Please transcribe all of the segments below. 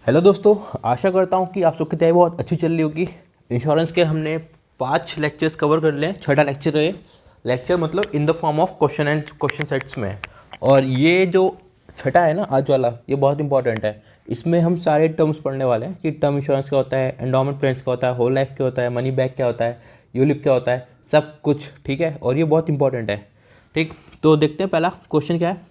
Hello दोस्तों, आशा करता हूँ कि आप सबकी तैयारी बहुत अच्छी चल रही होगी। इंश्योरेंस के हमने 5 लेक्चर्स कवर कर लिए। छठा लेक्चर है। लेक्चर मतलब in the form of question and question sets में। और ये जो छठा है ना आज वाला, ये बहुत इंपॉर्टेंट है। इसमें हम सारे टर्म्स पढ़ने वाले हैं कि टर्म इंश्योरेंस क्या होता है, एंडोमेंट प्लान्स क्या होता है, होल लाइफ क्या होता है, मनी बैक क्या होता है, यूलिप क्या होता है, सब कुछ। ठीक है, और ये बहुत इंपॉर्टेंट है। ठीक, तो देखते हैं पहला क्वेश्चन क्या है।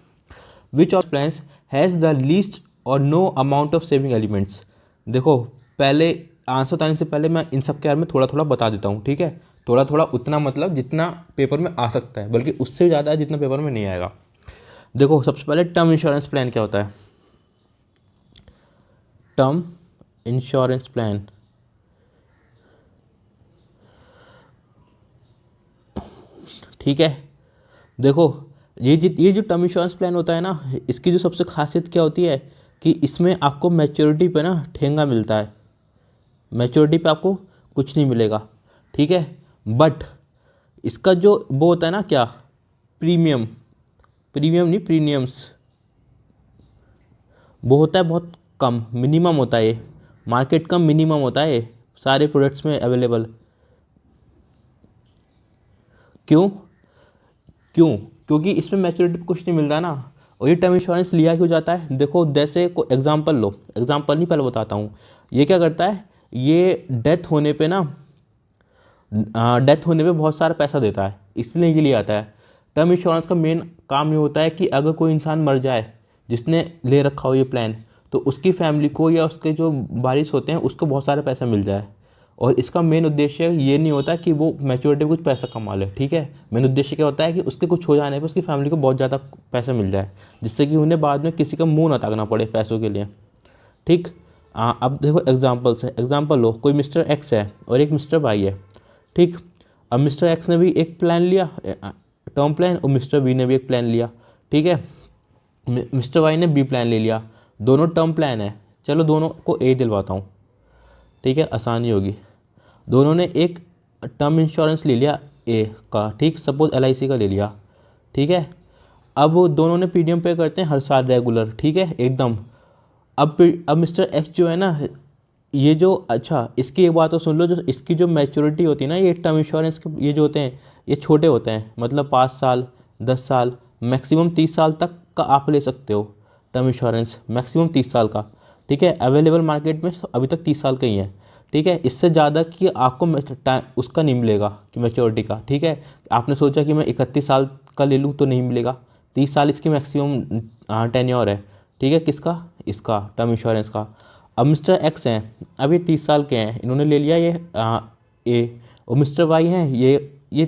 Which of plans has the least or no amount of saving elements. देखो, पहले आंसर बताने से पहले मैं इन सब के बारे में थोड़ा थोड़ा बता देता हूँ। ठीक है, थोड़ा थोड़ा उतना मतलब जितना पेपर में आ सकता है, बल्कि उससे ज़्यादा जितना पेपर में नहीं आएगा। देखो, सबसे पहले टर्म इंश्योरेंस प्लान क्या होता है। टर्म इंश्योरेंस प्लान, ठीक है। देखो, ये जो टर्म इंश्योरेंस प्लान होता है ना, इसकी जो सबसे खासियत क्या होती है कि इसमें आपको मैच्योरिटी पे ना ठेंगा मिलता है। मैच्योरिटी पे आपको कुछ नहीं मिलेगा। ठीक है, बट इसका जो वो होता है ना क्या, प्रीमियम, प्रीमियम नहीं प्रीमियम्स, वो होता है बहुत कम, मिनिमम होता है ये। मार्केट का मिनिमम होता है ये सारे प्रोडक्ट्स में अवेलेबल। क्यों? क्यों? क्योंकि इसमें मैच्योरिटी पे कुछ नहीं मिलता ना। और ये टर्म इंश्योरेंस लिया क्यों जाता है, देखो जैसे को एग्जांपल लो, एग्जांपल नहीं पहले बताता हूँ। ये क्या करता है, ये डेथ होने पे बहुत सारा पैसा देता है, इसलिए ये लिए आता है। टर्म इंश्योरेंस का मेन काम ये होता है कि अगर कोई इंसान मर जाए जिसने ले रखा हो ये प्लान, तो उसकी फैमिली को या उसके जो वारिस होते हैं उसको बहुत सारा पैसा मिल जाए। और इसका मेन उद्देश्य ये नहीं होता कि वो मैच्योरिटी में कुछ पैसा कमा ले। ठीक है, मेन उद्देश्य क्या होता है कि उसके कुछ हो जाने पर उसकी फैमिली को बहुत ज़्यादा पैसा मिल जाए, जिससे कि उन्हें बाद में किसी का मुंह ना ताकना पड़े पैसों के लिए। ठीक। अब देखो एग्जाम्पल्स है, एग्जाम्पल लो, कोई मिस्टर एक्स है और एक मिस्टर वाई है। ठीक। अब मिस्टर एक्स ने भी एक प्लान लिया, टर्म प्लान, और मिस्टर बी ने भी एक प्लान लिया। ठीक है, मिस्टर वाई ने बी प्लान ले लिया, दोनों टर्म प्लान है। चलो दोनों को ए दिलवाता हूँ, ठीक है, आसानी होगी। दोनों ने एक टर्म इंश्योरेंस ले लिया ए का, ठीक, सपोज एलआईसी का ले लिया। ठीक है, अब वो दोनों ने प्रीमियम पे करते हैं हर साल रेगुलर, ठीक है, एकदम। अब मिस्टर एक्स जो है ना, ये जो, अच्छा इसकी एक बात तो सुन लो, जो इसकी जो मैच्योरिटी होती है ना, ये टर्म इंश्योरेंस के ये जो होते हैं, ये छोटे होते हैं, मतलब 5 साल, 10 साल, मैक्सिमम 30 साल तक का आप ले सकते हो टर्म इंश्योरेंस, मैक्सिमम 30 साल का। ठीक है, अवेलेबल मार्केट में अभी तक 30 साल का ही है। ठीक है, इससे ज़्यादा कि आपको उसका नहीं मिलेगा कि मैच्योरिटी का। ठीक है, आपने सोचा कि मैं 31 साल का ले लूँ तो नहीं मिलेगा, 30 साल इसकी मैक्सिमम टेन्योर है। ठीक है, किसका, इसका टर्म इंश्योरेंस का। अब मिस्टर एक्स हैं, अब ये 30 साल के हैं, इन्होंने ले लिया ये ए, और मिस्टर वाई हैं, ये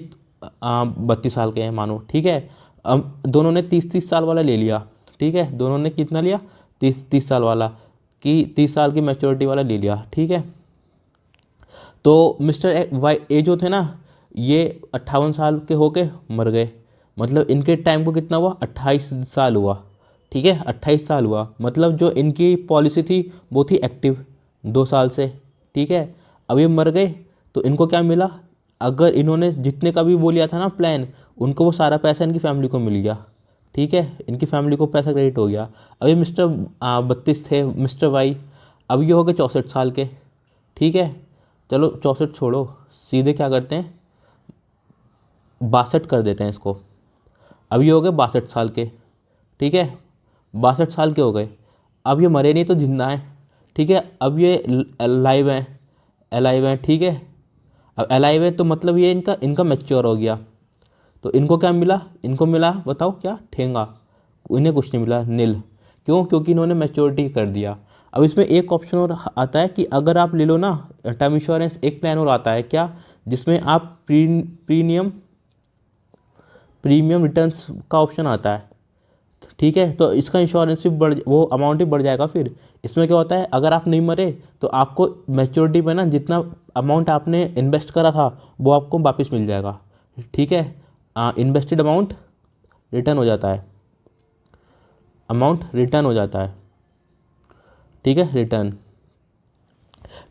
32 साल के हैं मानो। ठीक है, अब दोनों ने 30-30 साल वाला ले लिया। ठीक है, दोनों ने कितना लिया, 30-30 साल वाला, कि 30 साल की मैच्योरिटी वाला ले लिया। ठीक है, तो मिस्टर वाई ए जो थे ना, ये 58 साल के होके मर गए, मतलब इनके टाइम को कितना हुआ, 28 साल हुआ। ठीक है, 28 साल हुआ, मतलब जो इनकी पॉलिसी थी वो थी एक्टिव 2 साल से। ठीक है, अब ये मर गए तो इनको क्या मिला, अगर इन्होंने जितने का भी वो लिया था ना प्लान, उनको वो सारा पैसा इनकी फैमिली को मिल गया। ठीक है, इनकी फैमिली को पैसा क्रेडिट हो गया। अब ये मिस्टर 32 थे, मिस्टर वाई, अब ये हो गए 64 साल के। ठीक है, चलो 64 छोड़ो, सीधे क्या करते हैं, 62 कर देते हैं इसको। अब ये हो गए 62 साल के। ठीक है, 62 साल के हो गए। अब ये मरे नहीं तो जिंदा हैं। ठीक है, अब ये अलाइव हैं, अलाइव हैं। ठीक है, अब अलाइव है तो मतलब ये इनका इनका मैच्योर हो गया, तो इनको क्या मिला, इनको मिला, बताओ क्या, ठेंगा। इन्हें कुछ नहीं मिला, नील। क्यों? क्योंकि इन्होंने मैच्योरिटी कर दिया। अब इसमें एक ऑप्शन और आता है कि अगर आप ले लो ना टर्म इंश्योरेंस, एक प्लान और आता है क्या, जिसमें आप प्रीमियम प्रीमियम रिटर्न्स का ऑप्शन आता है। ठीक है, तो इसका इंश्योरेंस भी बढ़, वो अमाउंट भी बढ़ जाएगा। फिर इसमें क्या होता है, अगर आप नहीं मरे तो आपको मैच्योरिटी पे ना जितना अमाउंट आपने इन्वेस्ट करा था वो आपको वापस मिल जाएगा। ठीक है, इन्वेस्टेड अमाउंट रिटर्न हो जाता है, अमाउंट रिटर्न हो जाता है। ठीक है, रिटर्न।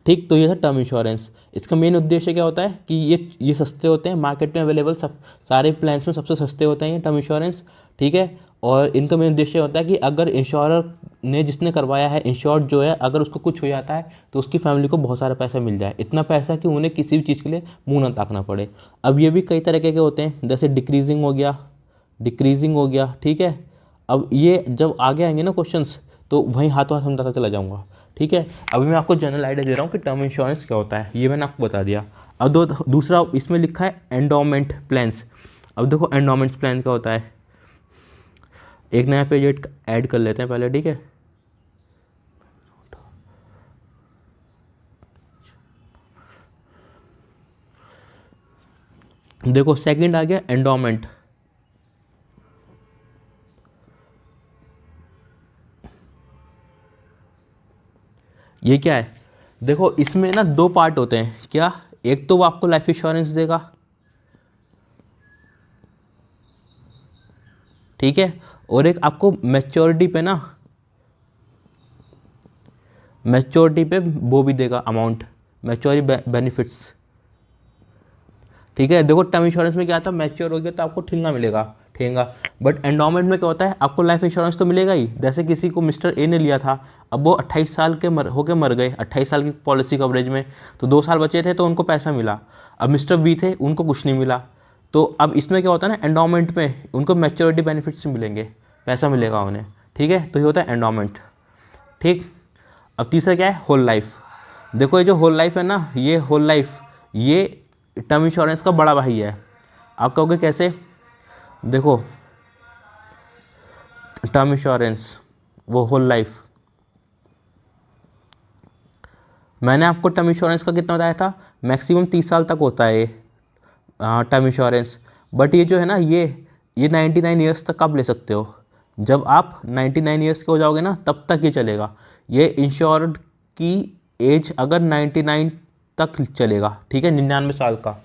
ठीक, तो ये था टर्म इंश्योरेंस। इसका मेन उद्देश्य क्या होता है कि ये सस्ते होते हैं, मार्केट में अवेलेबल सब सारे प्लान्स में सबसे सस्ते होते हैं ये टर्म इंश्योरेंस। ठीक है, और इनका मेन उद्देश्य होता है कि अगर इंश्योरर ने जिसने करवाया है, इंश्योर्ड जो है, अगर उसको कुछ हो जाता है तो उसकी फैमिली को बहुत सारा पैसा मिल जाए, इतना पैसा कि उन्हें किसी भी चीज़ के लिए मुंह ना ताकना पड़े। अब ये भी कई तरीके के होते हैं, जैसे डिक्रीजिंग हो गया, डिक्रीजिंग हो गया, ठीक है। अब ये जब आगे आएंगे ना क्वेश्चंस, तो वहीं हाथों हाथ समझाता चला जाऊंगा, ठीक है। अभी मैं आपको जनरल आइडिया दे रहा हूँ कि टर्म इंश्योरेंस क्या होता है, ये मैंने आपको बता दिया। अब दूसरा इसमें लिखा है एंडोमेंट प्लान्स। अब देखो एंडोमेंट प्लान क्या होता है, एक नया पेज ऐड कर लेते हैं पहले, ठीक है। देखो सेकंड आ गया एंडोमेंट। ये क्या है, देखो इसमें ना दो पार्ट होते हैं, क्या, एक तो वो आपको लाइफ इंश्योरेंस देगा, ठीक है, और एक आपको मैच्योरिटी पे ना, मैच्योरिटी पे वो भी देगा अमाउंट, मैच्योरिटी बेनिफिट्स, ठीक है। देखो टर्म इंश्योरेंस में क्या था, मैच्योर हो गया तो आपको ठेंगा मिलेगा, ठेंगा। बट एंडोमेंट में क्या होता है, आपको लाइफ इंश्योरेंस तो मिलेगा ही, जैसे किसी को मिस्टर ए ने लिया था, अब वो 28 साल के होके मर गए, 28 साल की पॉलिसी कवरेज में, तो 2 साल बचे थे तो उनको पैसा मिला। अब मिस्टर बी थे, उनको कुछ नहीं मिला। तो अब इसमें क्या होता है ना, एंडोमेंट में उनको मैच्योरिटी बेनिफिट्स मिलेंगे, पैसा मिलेगा उन्हें, ठीक है। तो ये होता है एंडोमेंट, ठीक। अब तीसरा क्या है, होल लाइफ। देखो ये जो होल लाइफ है ना, ये होल लाइफ, ये टर्म इंश्योरेंस का बड़ा भाई है। आप कहोगे कैसे, देखो टर्म इंश्योरेंस, वो होल लाइफ, मैंने आपको टर्म इंश्योरेंस का कितना बताया था, मैक्सिमम 30 साल तक होता है ये टर्म इंश्योरेंस। बट ये जो है ना, ये 99 ईयर्स तक आप ले सकते हो, जब आप 99 ईयर्स के हो जाओगे ना तब तक ये चलेगा। ये इंश्योर्ड की एज अगर 99 तक चलेगा, ठीक है, 99 साल का।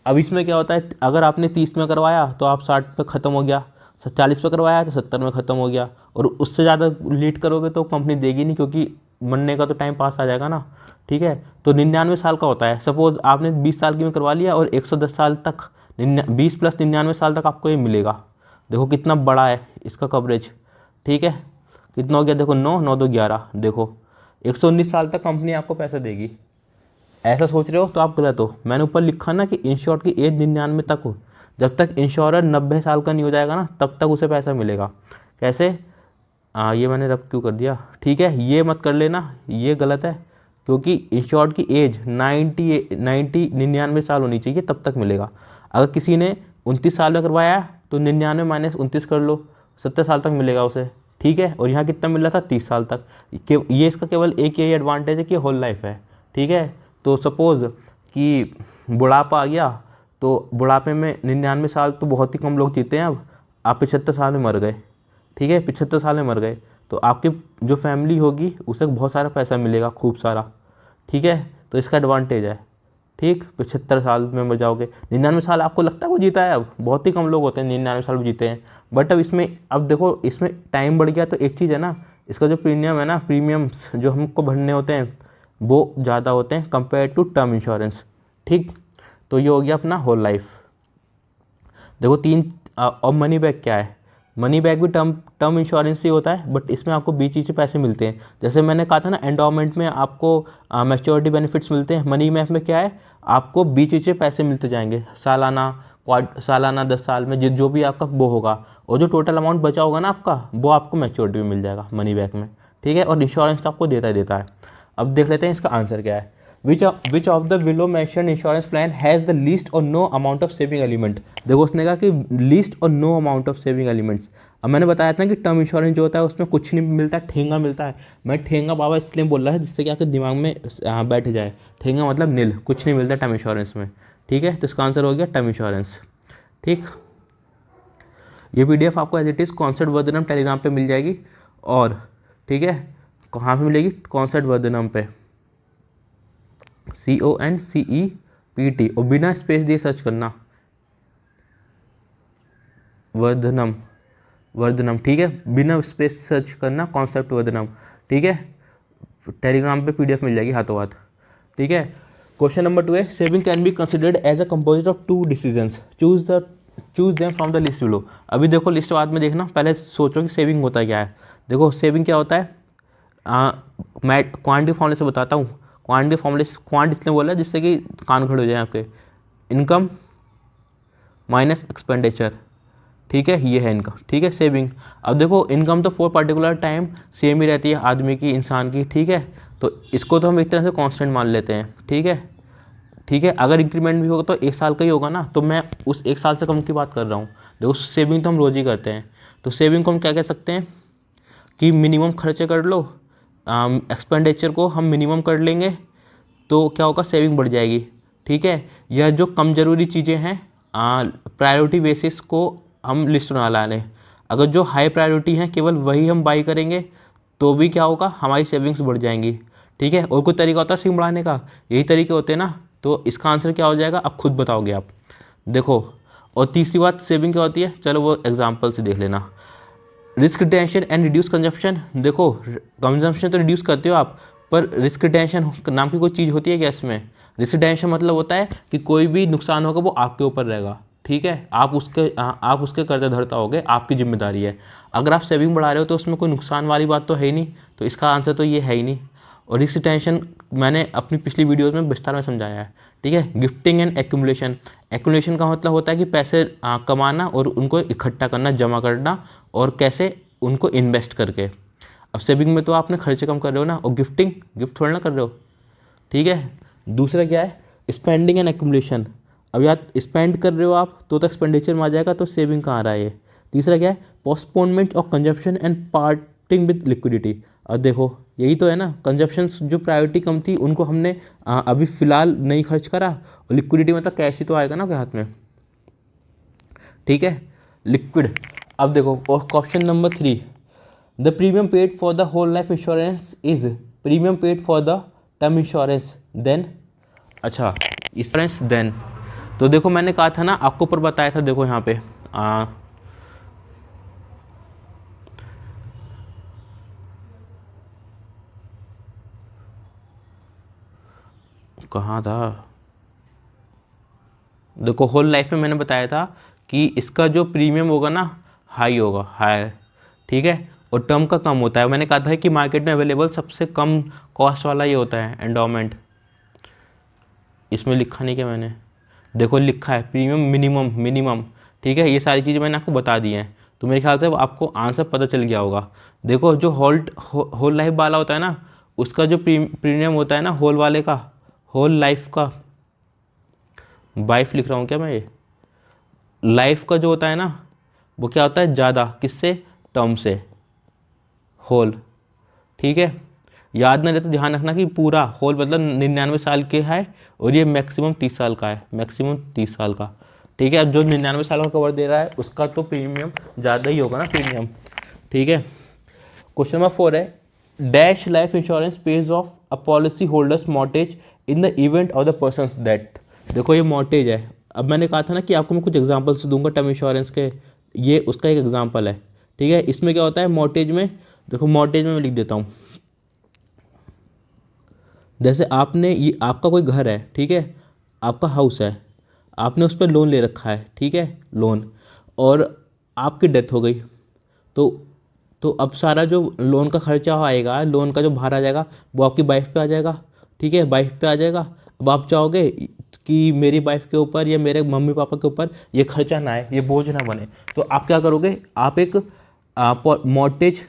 अब इसमें क्या होता है, अगर आपने 30 में करवाया तो आप 60 पे ख़त्म हो गया, 40 पे करवाया तो 70 में ख़त्म हो गया, और उससे ज़्यादा लेट करोगे तो कंपनी देगी नहीं, क्योंकि मरने का तो टाइम पास आ जाएगा ना, ठीक है। तो 99 साल का होता है, सपोज आपने 20 साल की में करवा लिया और 110 साल तक, 20 प्लस 99 साल तक आपको ये मिलेगा। देखो कितना बड़ा है इसका कवरेज, ठीक है। कितना हो गया, देखो 9 9 2 11, देखो 119 साल तक कंपनी आपको पैसा देगी। ऐसा सोच रहे हो तो आप गलत हो, मैंने ऊपर लिखा ना कि इंश्योर्ड की एज 99 तक हो, जब तक इंश्योरर 90 साल का नहीं हो जाएगा ना तब तक उसे पैसा मिलेगा। कैसे, ये मैंने रब क्यों कर दिया, ठीक है, ये मत कर लेना, ये गलत है, क्योंकि इंश्योर्ड की एज 99 साल होनी चाहिए तब तक मिलेगा। अगर किसी ने 29 साल में करवाया है तो 99 माइनस 29 कर लो, 70 साल तक मिलेगा उसे, ठीक है। और यहाँ कितना मिल रहा था, 30 साल तक। ये इसका केवल एक यही एडवांटेज है कि होल लाइफ है, ठीक है। तो सपोज़ कि बुढ़ापा आ गया, तो बुढ़ापे में 99 साल तो बहुत ही कम लोग जीते हैं। अब आप 75 साल में मर गए, ठीक है, 75 साल में मर गए, तो आपकी जो फैमिली होगी उसे बहुत सारा पैसा मिलेगा, खूब सारा, ठीक है। तो इसका एडवांटेज है, ठीक। 75 साल में मर जाओगे, 99 साल आपको लगता है वो जीता है, अब बहुत ही कम लोग होते हैं 99 साल में जीते हैं। बट अब इसमें, अब देखो इसमें टाइम बढ़ गया तो एक चीज़ है ना, इसका जो प्रीमियम है ना, प्रीमियम्स जो हमको भरने होते हैं वो ज़्यादा होते हैं कंपेयर टू टर्म इंश्योरेंस, ठीक। तो ये हो गया अपना होल लाइफ। देखो और मनी बैक क्या है, मनी बैक भी टर्म इंश्योरेंस ही होता है, बट इसमें आपको बीच से पैसे मिलते हैं। जैसे मैंने कहा था ना, एंडोमेंट में आपको मैच्योरिटी बेनिफिट्स मिलते हैं, मनी बैक में क्या है, आपको बीच से पैसे मिलते जाएंगे, सालाना 10 साल में जो भी आपका वो होगा, और जो टोटल अमाउंट बचा होगा ना आपका, वो आपको मैच्योरिटी में मिल जाएगा मनी बैक में, ठीक है। और इंश्योरेंस तो आपको देता है। अब देख लेते हैं इसका आंसर क्या है। Which of the below mention insurance plan has the least or no amount of saving element. देखो उसने कहा कि least or no amount of saving elements. अब मैंने बताया था कि टर्म इंश्योरेंस जो होता है उसमें कुछ नहीं मिलता है, ठेंगा मिलता है। मैं ठेंगा बाबा इसलिए बोल रहा है जिससे कि आपके दिमाग में बैठ जाए, ठेंगा मतलब नील, कुछ नहीं मिलता टर्म इंश्योरेंस में, ठीक है। तो इसका आंसर हो गया टर्म इंश्योरेंस, ठीक। ये PDF आपको as it is concept Vardhanam Telegram पे मिल जाएगी, और ठीक है, कहाँ पे मिलेगी, कॉन्सेप्ट वर्धनम पे, CONCEPT, और बिना स्पेस दिए सर्च करना, वर्धनम, ठीक है, बिना स्पेस सर्च करना कॉन्सेप्ट वर्धनम, ठीक है। टेलीग्राम पे PDF मिल जाएगी हाथों हाथ, ठीक है। क्वेश्चन नंबर 2 है, saving can be considered as a composite of 2 decisions, choose the choose them from the list below. अभी देखो लिस्ट बाद में देखना, पहले सोचो कि सेविंग होता क्या है। देखो सेविंग क्या होता है, मैं क्वांटिटी फॉर्मूले से बताता हूँ। क्वांटिटी फॉर्मूले, क्वांट इसलिए बोला है जिससे कि कान खड़े हो जाए आपके। इनकम माइनस एक्सपेंडिचर, ठीक है, ये है इनकम, ठीक है, सेविंग। अब देखो इनकम तो फॉर पर्टिकुलर टाइम सेम ही रहती है आदमी की, इंसान की, ठीक है, तो इसको तो हम एक तरह से कांस्टेंट मान लेते हैं, ठीक है, ठीक है। अगर इंक्रीमेंट भी होगा तो 1 साल का ही होगा ना, तो मैं उस 1 साल से कम की बात कर रहा हूँ। देखो सेविंग तो हम रोज़ ही करते हैं, तो सेविंग को हम क्या कह सकते हैं कि मिनिमम खर्चे कर लो, एक्सपेंडिचर को हम मिनिमम कर लेंगे, तो क्या होगा, सेविंग बढ़ जाएगी, ठीक है। यह जो कम ज़रूरी चीज़ें हैं, प्रायोरिटी बेसिस को हम लिस्ट बना ला लें। अगर जो हाई प्रायोरिटी हैं केवल वही हम बाई करेंगे, तो भी क्या होगा, हमारी सेविंग्स बढ़ जाएंगी, ठीक है। और कोई तरीका होता है सेविंग बढ़ाने का, यही तरीके होते हैं ना। तो इसका आंसर क्या हो जाएगा, अब खुद बताओगे आप, देखो। और तीसरी बात सेविंग क्या होती है, चलो वो एग्जाम्पल से देख लेना। Risk retention and reduce consumption. देखो कंजम्पशन तो रिड्यूस करते हो आप, पर रिस्क रिटेंशन नाम की कोई चीज़ होती है क्या इसमें। रिस्क रिटेंशन मतलब होता है कि कोई भी नुकसान होगा वो आपके ऊपर रहेगा, ठीक है, आप उसके कर्जा धरता होगे, आपकी जिम्मेदारी है। अगर आप सेविंग बढ़ा रहे हो तो उसमें कोई नुकसान वाली बात तो है ही नहीं, तो इसका आंसर तो ये है ही नहीं। और रिस्क रिटेंशन मैंने अपनी पिछली वीडियोज़ में विस्तार में समझाया है, ठीक है। Gifting and accumulation. एक्यूमुलेशन का मतलब होता है कि पैसे कमाना और उनको इकट्ठा करना, जमा करना, और कैसे, उनको इन्वेस्ट करके। अब सेविंग में तो आपने खर्चे कम कर रहे हो ना, और गिफ्टिंग, गिफ्ट थोड़ा ना कर रहे हो, ठीक है। दूसरा क्या है, स्पेंडिंग एंड एक्यूमुलेशन। अब यार स्पेंड कर रहे हो आप तो एक्सपेंडिचर में आ जाएगा, तो सेविंग कहाँ आ रहा है ये। तीसरा क्या है, postponement of consumption and parting with liquidity. अब देखो यही तो है ना, कंजप्शन जो प्रायोरिटी कम थी उनको हमने अभी फ़िलहाल नहीं खर्च करा, और लिक्विडिटी मतलब कैश ही तो आएगा ना आपके हाथ में, ठीक है, लिक्विड। अब देखो question number 3, the premium paid for the whole life insurance is premium paid for the term insurance then. अच्छा, इंश्योरेंस देन, तो देखो मैंने कहा था ना, आपको ऊपर बताया था, देखो यहाँ पे कहाँ था, देखो होल लाइफ में मैंने बताया था कि इसका जो प्रीमियम होगा ना हाई होगा, हाई, ठीक है, और टर्म का कम होता है। मैंने कहा था कि मार्केट में अवेलेबल सबसे कम कॉस्ट वाला ये होता है एंडोमेंट। इसमें लिखा नहीं क्या मैंने, देखो लिखा है प्रीमियम मिनिमम, मिनिमम, ठीक है, ये सारी चीज़ें मैंने आपको बता दी हैं, तो मेरे ख्याल से आपको आंसर पता चल गया होगा। देखो जो होल लाइफ वाला होता है ना, उसका जो प्रीमियम होता है ना होल वाले का, होल लाइफ का, वाइफ लिख रहा हूँ क्या मैं, ये लाइफ का जो होता है ना, वो क्या होता है ज़्यादा, किससे, टर्म से, होल, ठीक है। याद ना रहे तो ध्यान रखना कि पूरा होल मतलब 99 साल के है, और ये मैक्सिमम 30 साल का है, मैक्सिमम 30 साल का, ठीक है। अब जो 99 साल का कवर दे रहा है उसका तो प्रीमियम ज़्यादा ही होगा ना प्रीमियम, ठीक है। क्वेश्चन नंबर 4 है, dash life insurance page of a policy holders mortgage in the event of the persons death. देखो ये मॉर्टेज है। अब मैंने कहा था ना कि आपको मैं कुछ एग्जांपल्स दूंगा टर्म इंश्योरेंस के, ये उसका एक एग्जांपल है, ठीक है। इसमें क्या होता है मॉर्टेज में, देखो मॉर्टेज में मैं लिख देता हूँ, जैसे आपने ये आपका कोई घर है, ठीक है, आपका हाउस है, आपने उस पर लोन ले रखा है, ठीक है, लोन, और आपकी डेथ हो गई, तो तो अब सारा जो लोन का खर्चा आएगा, लोन का जो भार आ जाएगा, वो आपकी वाइफ पे आ जाएगा, ठीक है, वाइफ पे आ जाएगा। अब आप चाहोगे कि मेरी वाइफ के ऊपर या मेरे मम्मी पापा के ऊपर ये खर्चा ना आए, ये बोझ ना बने, तो आप क्या करोगे, आप एक मॉर्टेज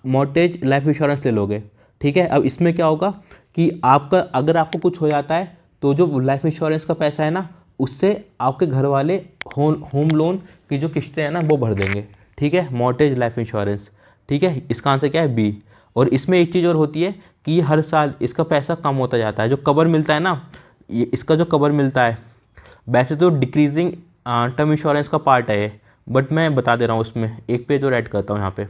मॉर्टेज लाइफ इंश्योरेंस ले लोगे, ठीक है। अब इसमें क्या होगा कि आपका अगर आपको कुछ हो जाता है, तो जो लाइफ इंश्योरेंस का पैसा है ना, उससे आपके घर वाले होम लोन की जो किस्तें हैं ना वो भर देंगे, ठीक है, मॉर्टेज लाइफ इंश्योरेंस, ठीक है। इसका आंसर क्या है, बी। और इसमें एक चीज़ और होती है कि ये हर साल इसका पैसा कम होता जाता है, जो कवर मिलता है ना, ये इसका जो कवर मिलता है, वैसे तो डिक्रीजिंग टर्म इंश्योरेंस का पार्ट है ये, बट मैं बता दे रहा हूँ, उसमें एक पेज और ऐड करता हूँ यहाँ पे।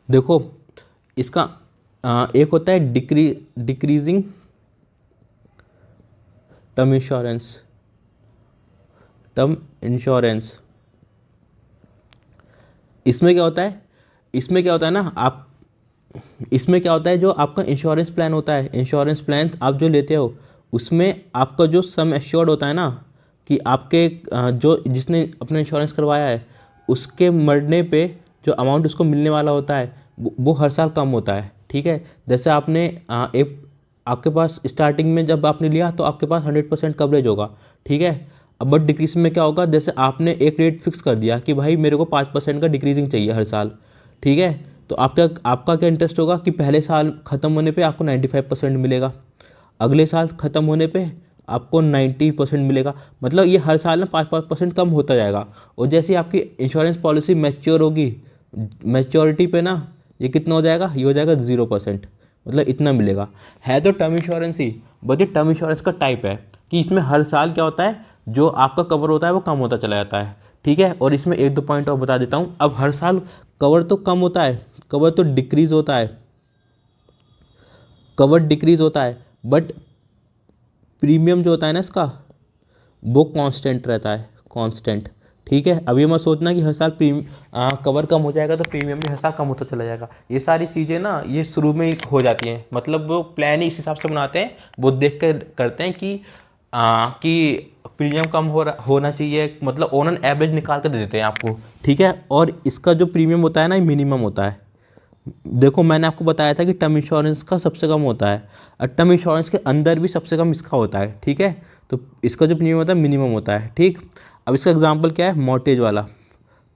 देखो इसका एक होता है decreasing term insurance, term insurance, इसमें क्या होता है, इसमें क्या होता है ना आप, इसमें क्या होता है जो आपका इंश्योरेंस प्लान होता है, इंश्योरेंस प्लान आप जो लेते हो उसमें आपका जो सम एश्योर्ड होता है ना, कि आपके जो जिसने अपना इंश्योरेंस करवाया है उसके मरने पे जो अमाउंट उसको मिलने वाला होता है वो हर साल कम होता है। ठीक है, जैसे आपने एक आपके पास स्टार्टिंग में जब आपने लिया तो आपके पास 100% कवरेज होगा। ठीक है, अब बट डिक्रीज में क्या होगा, जैसे आपने एक रेट फिक्स कर दिया कि भाई मेरे को 5% का डिक्रीजिंग चाहिए हर साल। ठीक है, तो आपका आपका क्या इंटरेस्ट होगा कि पहले साल ख़त्म होने पे आपको 95% मिलेगा, अगले साल ख़त्म होने पे आपको 90% मिलेगा। मतलब ये हर साल ना 5-5% कम होता जाएगा। और जैसे ही आपकी इंश्योरेंस पॉलिसी मैच्योर होगी, मैच्योरिटी पे ना ये कितना हो जाएगा, ये हो जाएगा 0%, मतलब इतना मिलेगा। है तो टर्म इंश्योरेंस ही, बट ये टर्म इंश्योरेंस का टाइप है कि इसमें हर साल क्या होता है, जो आपका कवर होता है वो कम होता चला जाता है। ठीक है, और इसमें एक दो पॉइंट और बता देता हूँ। अब हर साल कवर तो कम होता है, कवर तो डिक्रीज होता है, कवर डिक्रीज होता है, बट प्रीमियम जो होता है ना इसका वो कांस्टेंट रहता है, कांस्टेंट। ठीक है, अब ये मत सोचना कि हर साल कवर कम हो जाएगा तो प्रीमियम भी हर साल कम होता चला जाएगा। ये सारी चीज़ें ना ये शुरू में ही हो जाती हैं, मतलब वो प्लान ही इस हिसाब से बनाते हैं, वो देख कर करते हैं कि प्रीमियम कम होना चाहिए, मतलब ऑन एन एवरेज निकाल कर दे देते हैं आपको। ठीक है, और इसका जो प्रीमियम होता है ना मिनिमम होता है। देखो मैंने आपको बताया था कि टर्म इंश्योरेंस का सबसे कम होता है, और टर्म इंश्योरेंस के अंदर भी सबसे कम इसका होता है। ठीक है, तो इसका जो प्रीमियम होता है मिनिमम होता है। ठीक, अब इसका एग्जांपल क्या है, मॉर्टेज वाला।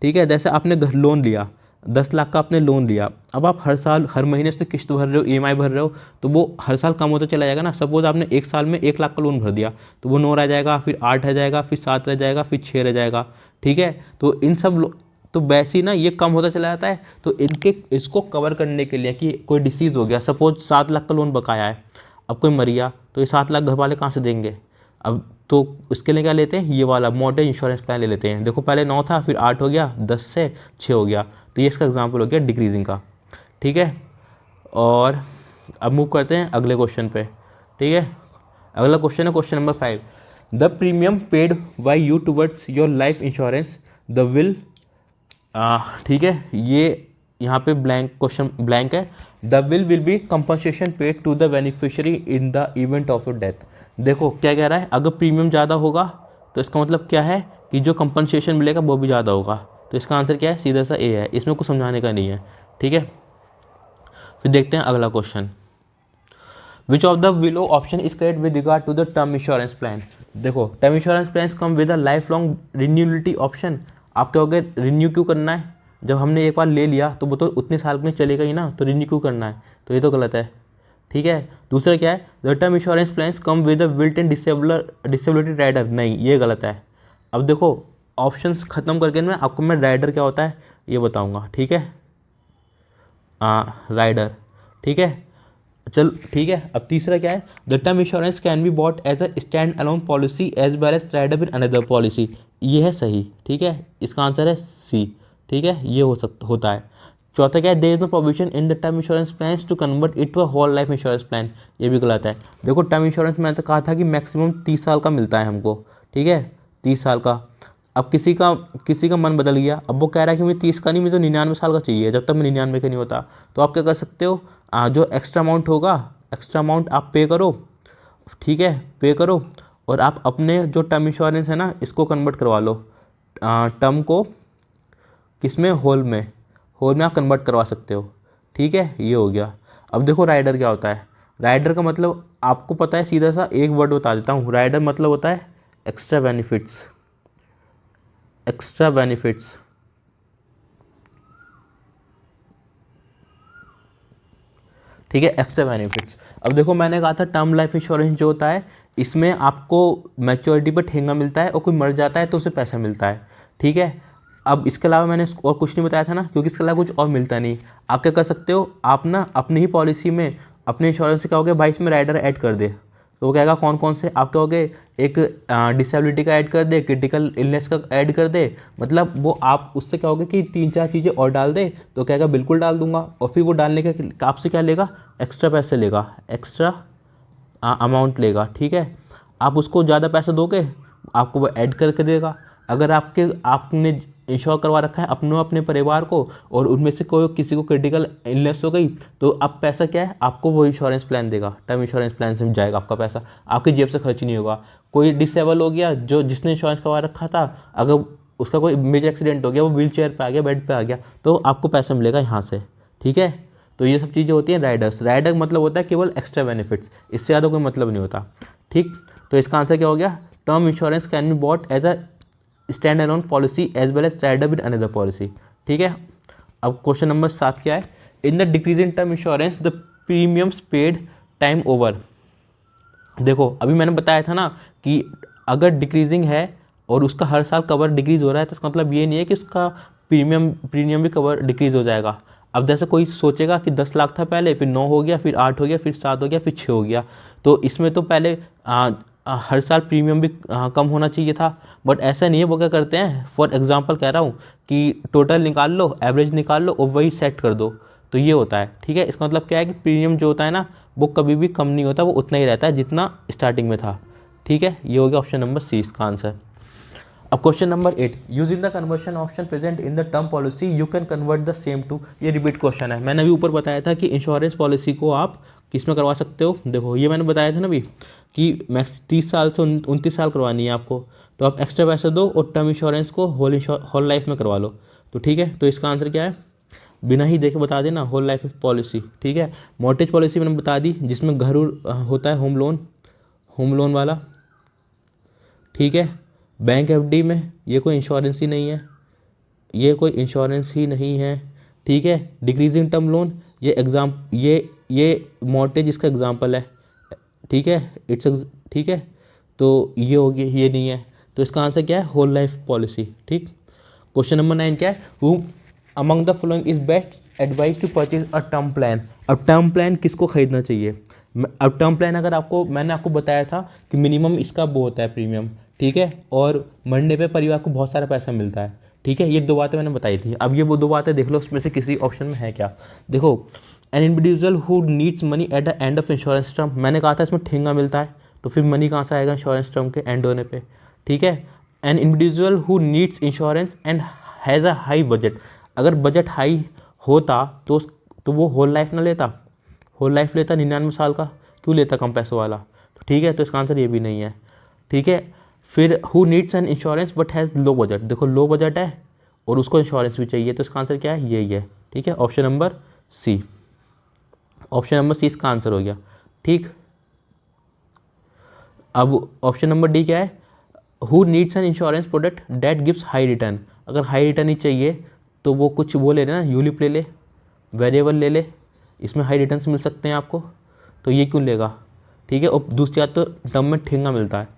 ठीक है, जैसे आपने घर लोन लिया, 10 लाख का आपने लोन लिया, अब आप हर साल हर महीने से किस्त भर रहे हो, ईएमआई भर रहे हो, तो वो हर साल कम होता चला जाएगा ना। सपोज आपने एक साल में 1 लाख का लोन भर दिया तो वो 9 रह जाएगा, फिर 8 रह जाएगा, फिर 7 रह जाएगा, फिर 6 रह जाएगा। ठीक है, तो इन सब तो वैसे ही ना ये कम होता चला जाता है। तो इनके इसको कवर करने के लिए कि कोई डिसीज़ हो गया, सपोज 7 लाख का लोन बकाया है, अब कोई मर गया तो ये 7 लाख घर वाले कहाँ से देंगे। अब तो उसके लिए क्या लेते हैं, ये वाला मॉर्टेज इंश्योरेंस प्लान ले लेते हैं। देखो पहले 9 था, फिर 8 हो गया, 10 से 6 हो गया, तो ये इसका एग्जाम्पल हो गया डिक्रीजिंग का। ठीक है, और अब मूव करते हैं अगले क्वेश्चन पे। ठीक है, अगला क्वेश्चन है question number 5। The premium paid by you towards your life insurance the will, ठीक है, ये यहाँ पे ब्लैंक क्वेश्चन ब्लैंक है। The will be compensation paid to the beneficiary in the event of your death. देखो क्या कह रहा है, अगर प्रीमियम ज़्यादा होगा तो इसका मतलब क्या है कि जो कंपनसेशन मिलेगा वो भी ज़्यादा होगा। तो इसका आंसर क्या है, सीधा सा ए है, इसमें कुछ समझाने का नहीं है। ठीक है, फिर देखते हैं अगला question. Which of the below option is correct with regard to the term insurance plan. देखो term insurance plan come with a life long renewability option. आप कहोगे रिन्यू क्यों करना है, जब हमने एक बार ले लिया तो वो तो उतने साल में चलेगा ही ना, तो रिन्यू क्यों करना है, तो ये तो गलत है। ठीक है, दूसरा क्या है, the term insurance plan come with a built in disability rider, नहीं ये गलत है। अब देखो ऑप्शंस खत्म करके मैं आपको मैं राइडर क्या होता है ये बताऊंगा। ठीक है, राइडर। ठीक है, चल ठीक है। अब तीसरा क्या है, the term insurance can be bought as a stand alone policy as well as rider in another policy, ये है सही। ठीक है, इसका आंसर है सी। ठीक है, ये होता है। चौथा क्या है, there is no provision in the term insurance plan to convert it to a whole life insurance plan, ये भी गलत है। देखो टर्म इंश्योरेंस मैंने तो कहा था कि मैक्सिमम 30 साल का मिलता है हमको। ठीक है, 30 साल का। अब किसी का मन बदल गया, अब वो कह रहा है कि मुझे 30 का नहीं, मुझे तो 99 साल का चाहिए, जब तक मैं 99 का नहीं होता, तो आप क्या कर सकते हो, जो एक्स्ट्रा अमाउंट होगा, एक्स्ट्रा अमाउंट आप पे करो। ठीक है, पे करो, और आप अपने जो टर्म इंश्योरेंस है ना इसको कन्वर्ट करवा लो, टर्म को किसमें, होल में आप कन्वर्ट करवा सकते हो। ठीक है, ये हो गया। अब देखो राइडर क्या होता है, राइडर का मतलब आपको पता है, सीधा सा एक वर्ड बता देता हूँ, राइडर मतलब होता है एक्स्ट्रा बेनिफिट्स, एक्स्ट्रा बेनिफिट्स। ठीक है, एक्स्ट्रा बेनिफिट्स। अब देखो मैंने कहा था टर्म लाइफ इंश्योरेंस जो होता है इसमें आपको मैच्योरिटी पर ठेंगा मिलता है, और कोई मर जाता है तो उसे पैसा मिलता है। ठीक है, अब इसके अलावा मैंने और कुछ नहीं बताया था ना, क्योंकि इसके अलावा कुछ और मिलता नहीं। आप क्या कर सकते हो, आप ना अपनी ही पॉलिसी में अपने इंश्योरेंस से कहोगे भाई इसमें राइडर ऐड कर दे, तो वो कहेगा कौन कौन से, आप कहोगे एक डिसेबिलिटी का ऐड कर दे, क्रिटिकल इलनेस का ऐड कर दे, मतलब वो आप उससे कहोगे कि 3-4 चीज़ें और डाल दे, तो कहेगा बिल्कुल डाल दूंगा, और फिर वो डालने के आपसे क्या लेगा, एक्स्ट्रा पैसे लेगा, एक्स्ट्रा अमाउंट लेगा। ठीक है, आप उसको ज़्यादा पैसा दोगे आपको वो ऐड करके देगा, अगर आपने इंश्योर करवा रखा है अपने परिवार को और उनमें से कोई किसी को क्रिटिकल इलनेस हो गई, तो अब पैसा क्या है, आपको वो इंश्योरेंस प्लान देगा, टर्म इंश्योरेंस प्लान से जाएगा आपका पैसा, आपकी जेब से खर्च नहीं होगा। कोई डिसेबल हो गया, जो जिसने इंश्योरेंस करवा रखा था, अगर उसका कोई मेजर एक्सीडेंट हो गया, वो व्हील चेयर पर आ गया, बेड पर आ गया, तो आपको पैसा मिलेगा यहाँ से। ठीक है, तो ये सब चीज़ें होती हैं राइडर्स। राइडर मतलब होता है केवल एक्स्ट्रा बेनिफिट्स, इससे ज़्यादा कोई मतलब नहीं होता। ठीक, तो इसका आंसर क्या हो गया, term insurance can be bought as a stand alone policy as well as rider with another policy. ठीक है, अब क्वेश्चन नंबर 7 क्या है, in the decreasing term insurance the premiums paid time over. देखो अभी मैंने बताया था ना कि अगर डिक्रीजिंग है और उसका हर साल कवर डिक्रीज हो रहा है, तो इसका मतलब ये नहीं है कि उसका प्रीमियम भी कवर डिक्रीज हो जाएगा। अब जैसे कोई सोचेगा कि 10 लाख था पहले, फिर 9 हो गया, फिर 8 हो गया, फिर 7 हो गया, फिर 6 हो गया, तो इसमें तो पहले हर साल प्रीमियम भी कम होना चाहिए था, बट ऐसा नहीं है। वो क्या करते हैं, फॉर एग्जांपल कह रहा हूँ कि टोटल निकाल लो, एवरेज निकाल लो और वही सेट कर दो, तो ये होता है। ठीक है, इसका मतलब क्या है कि प्रीमियम जो होता है ना, वो कभी भी कम नहीं होता, वो उतना ही रहता है जितना स्टार्टिंग में था। ठीक है, ये हो गया ऑप्शन नंबर सी इसका आंसर। अब question number 8, using the conversion option present in the term policy you can convert the same to. ये रिपीट क्वेश्चन है। मैंने अभी ऊपर बताया था कि इंश्योरेंस पॉलिसी को आप किस में करवा सकते हो। देखो ये मैंने बताया था ना अभी कि मैक्स 30 साल से 29 साल करवानी है आपको, तो आप एक्स्ट्रा पैसा दो और टर्म इंश्योरेंस को होल लाइफ में करवा लो। तो ठीक है, तो इसका आंसर क्या है, बिना ही देखे बता देना, होल लाइफ पॉलिसी। ठीक है, मॉर्टेज पॉलिसी मैंने बता दी, जिसमें घर होता है, होम लोन वाला। ठीक है, बैंक एफडी में ये कोई इंश्योरेंस ही नहीं है, ये कोई इंश्योरेंस ही नहीं है। ठीक है, डिक्रीजिंग टर्म लोन, ये मॉर्टेज इसका एग्जांपल है। ठीक है, ठीक है, तो ये होगी, ये नहीं है, तो इसका आंसर क्या है, होल लाइफ पॉलिसी। ठीक, क्वेश्चन नंबर 9 क्या है, who among the following is best advice to purchase a term plan. अब टर्म प्लान किसको खरीदना चाहिए। अब टर्म प्लान अगर मैंने आपको बताया था कि मिनिमम इसका वो होता है प्रीमियम। ठीक है, और मरने पे परिवार को बहुत सारा पैसा मिलता है। ठीक है, ये 2 बातें मैंने बताई थी। अब ये वो 2 बातें देख लो, उसमें से किसी ऑप्शन में है क्या। देखो, an individual who needs money at the end of insurance term, मैंने कहा था इसमें ठेंगा मिलता है, तो फिर मनी कहाँ से आएगा इंश्योरेंस टर्म के एंड होने पे। ठीक है, an individual who needs insurance and has a high budget, अगर बजट हाई होता तो वो होल लाइफ ना लेता, होल लाइफ लेता 99 साल का, क्यों लेता कम पैसों वाला। तो ठीक है, तो इसका आंसर ये भी नहीं है। ठीक है, फिर who needs an insurance but has low budget, देखो लो बजट है और उसको इंश्योरेंस भी चाहिए, तो इसका आंसर क्या है, यही है। ठीक है, option number C, option number C इसका आंसर हो गया। ठीक, अब ऑप्शन नंबर डी क्या है, who needs an insurance product that gives high return, अगर हाई रिटर्न ही चाहिए तो वो कुछ वो ले ले ना, यूलिप ले ले, वेरिएबल ले ले, इसमें हाई रिटर्न्स मिल सकते हैं आपको, तो ये क्यों लेगा। ठीक है, और दूसरी बात तो टर्म में ठेंगा मिलता है।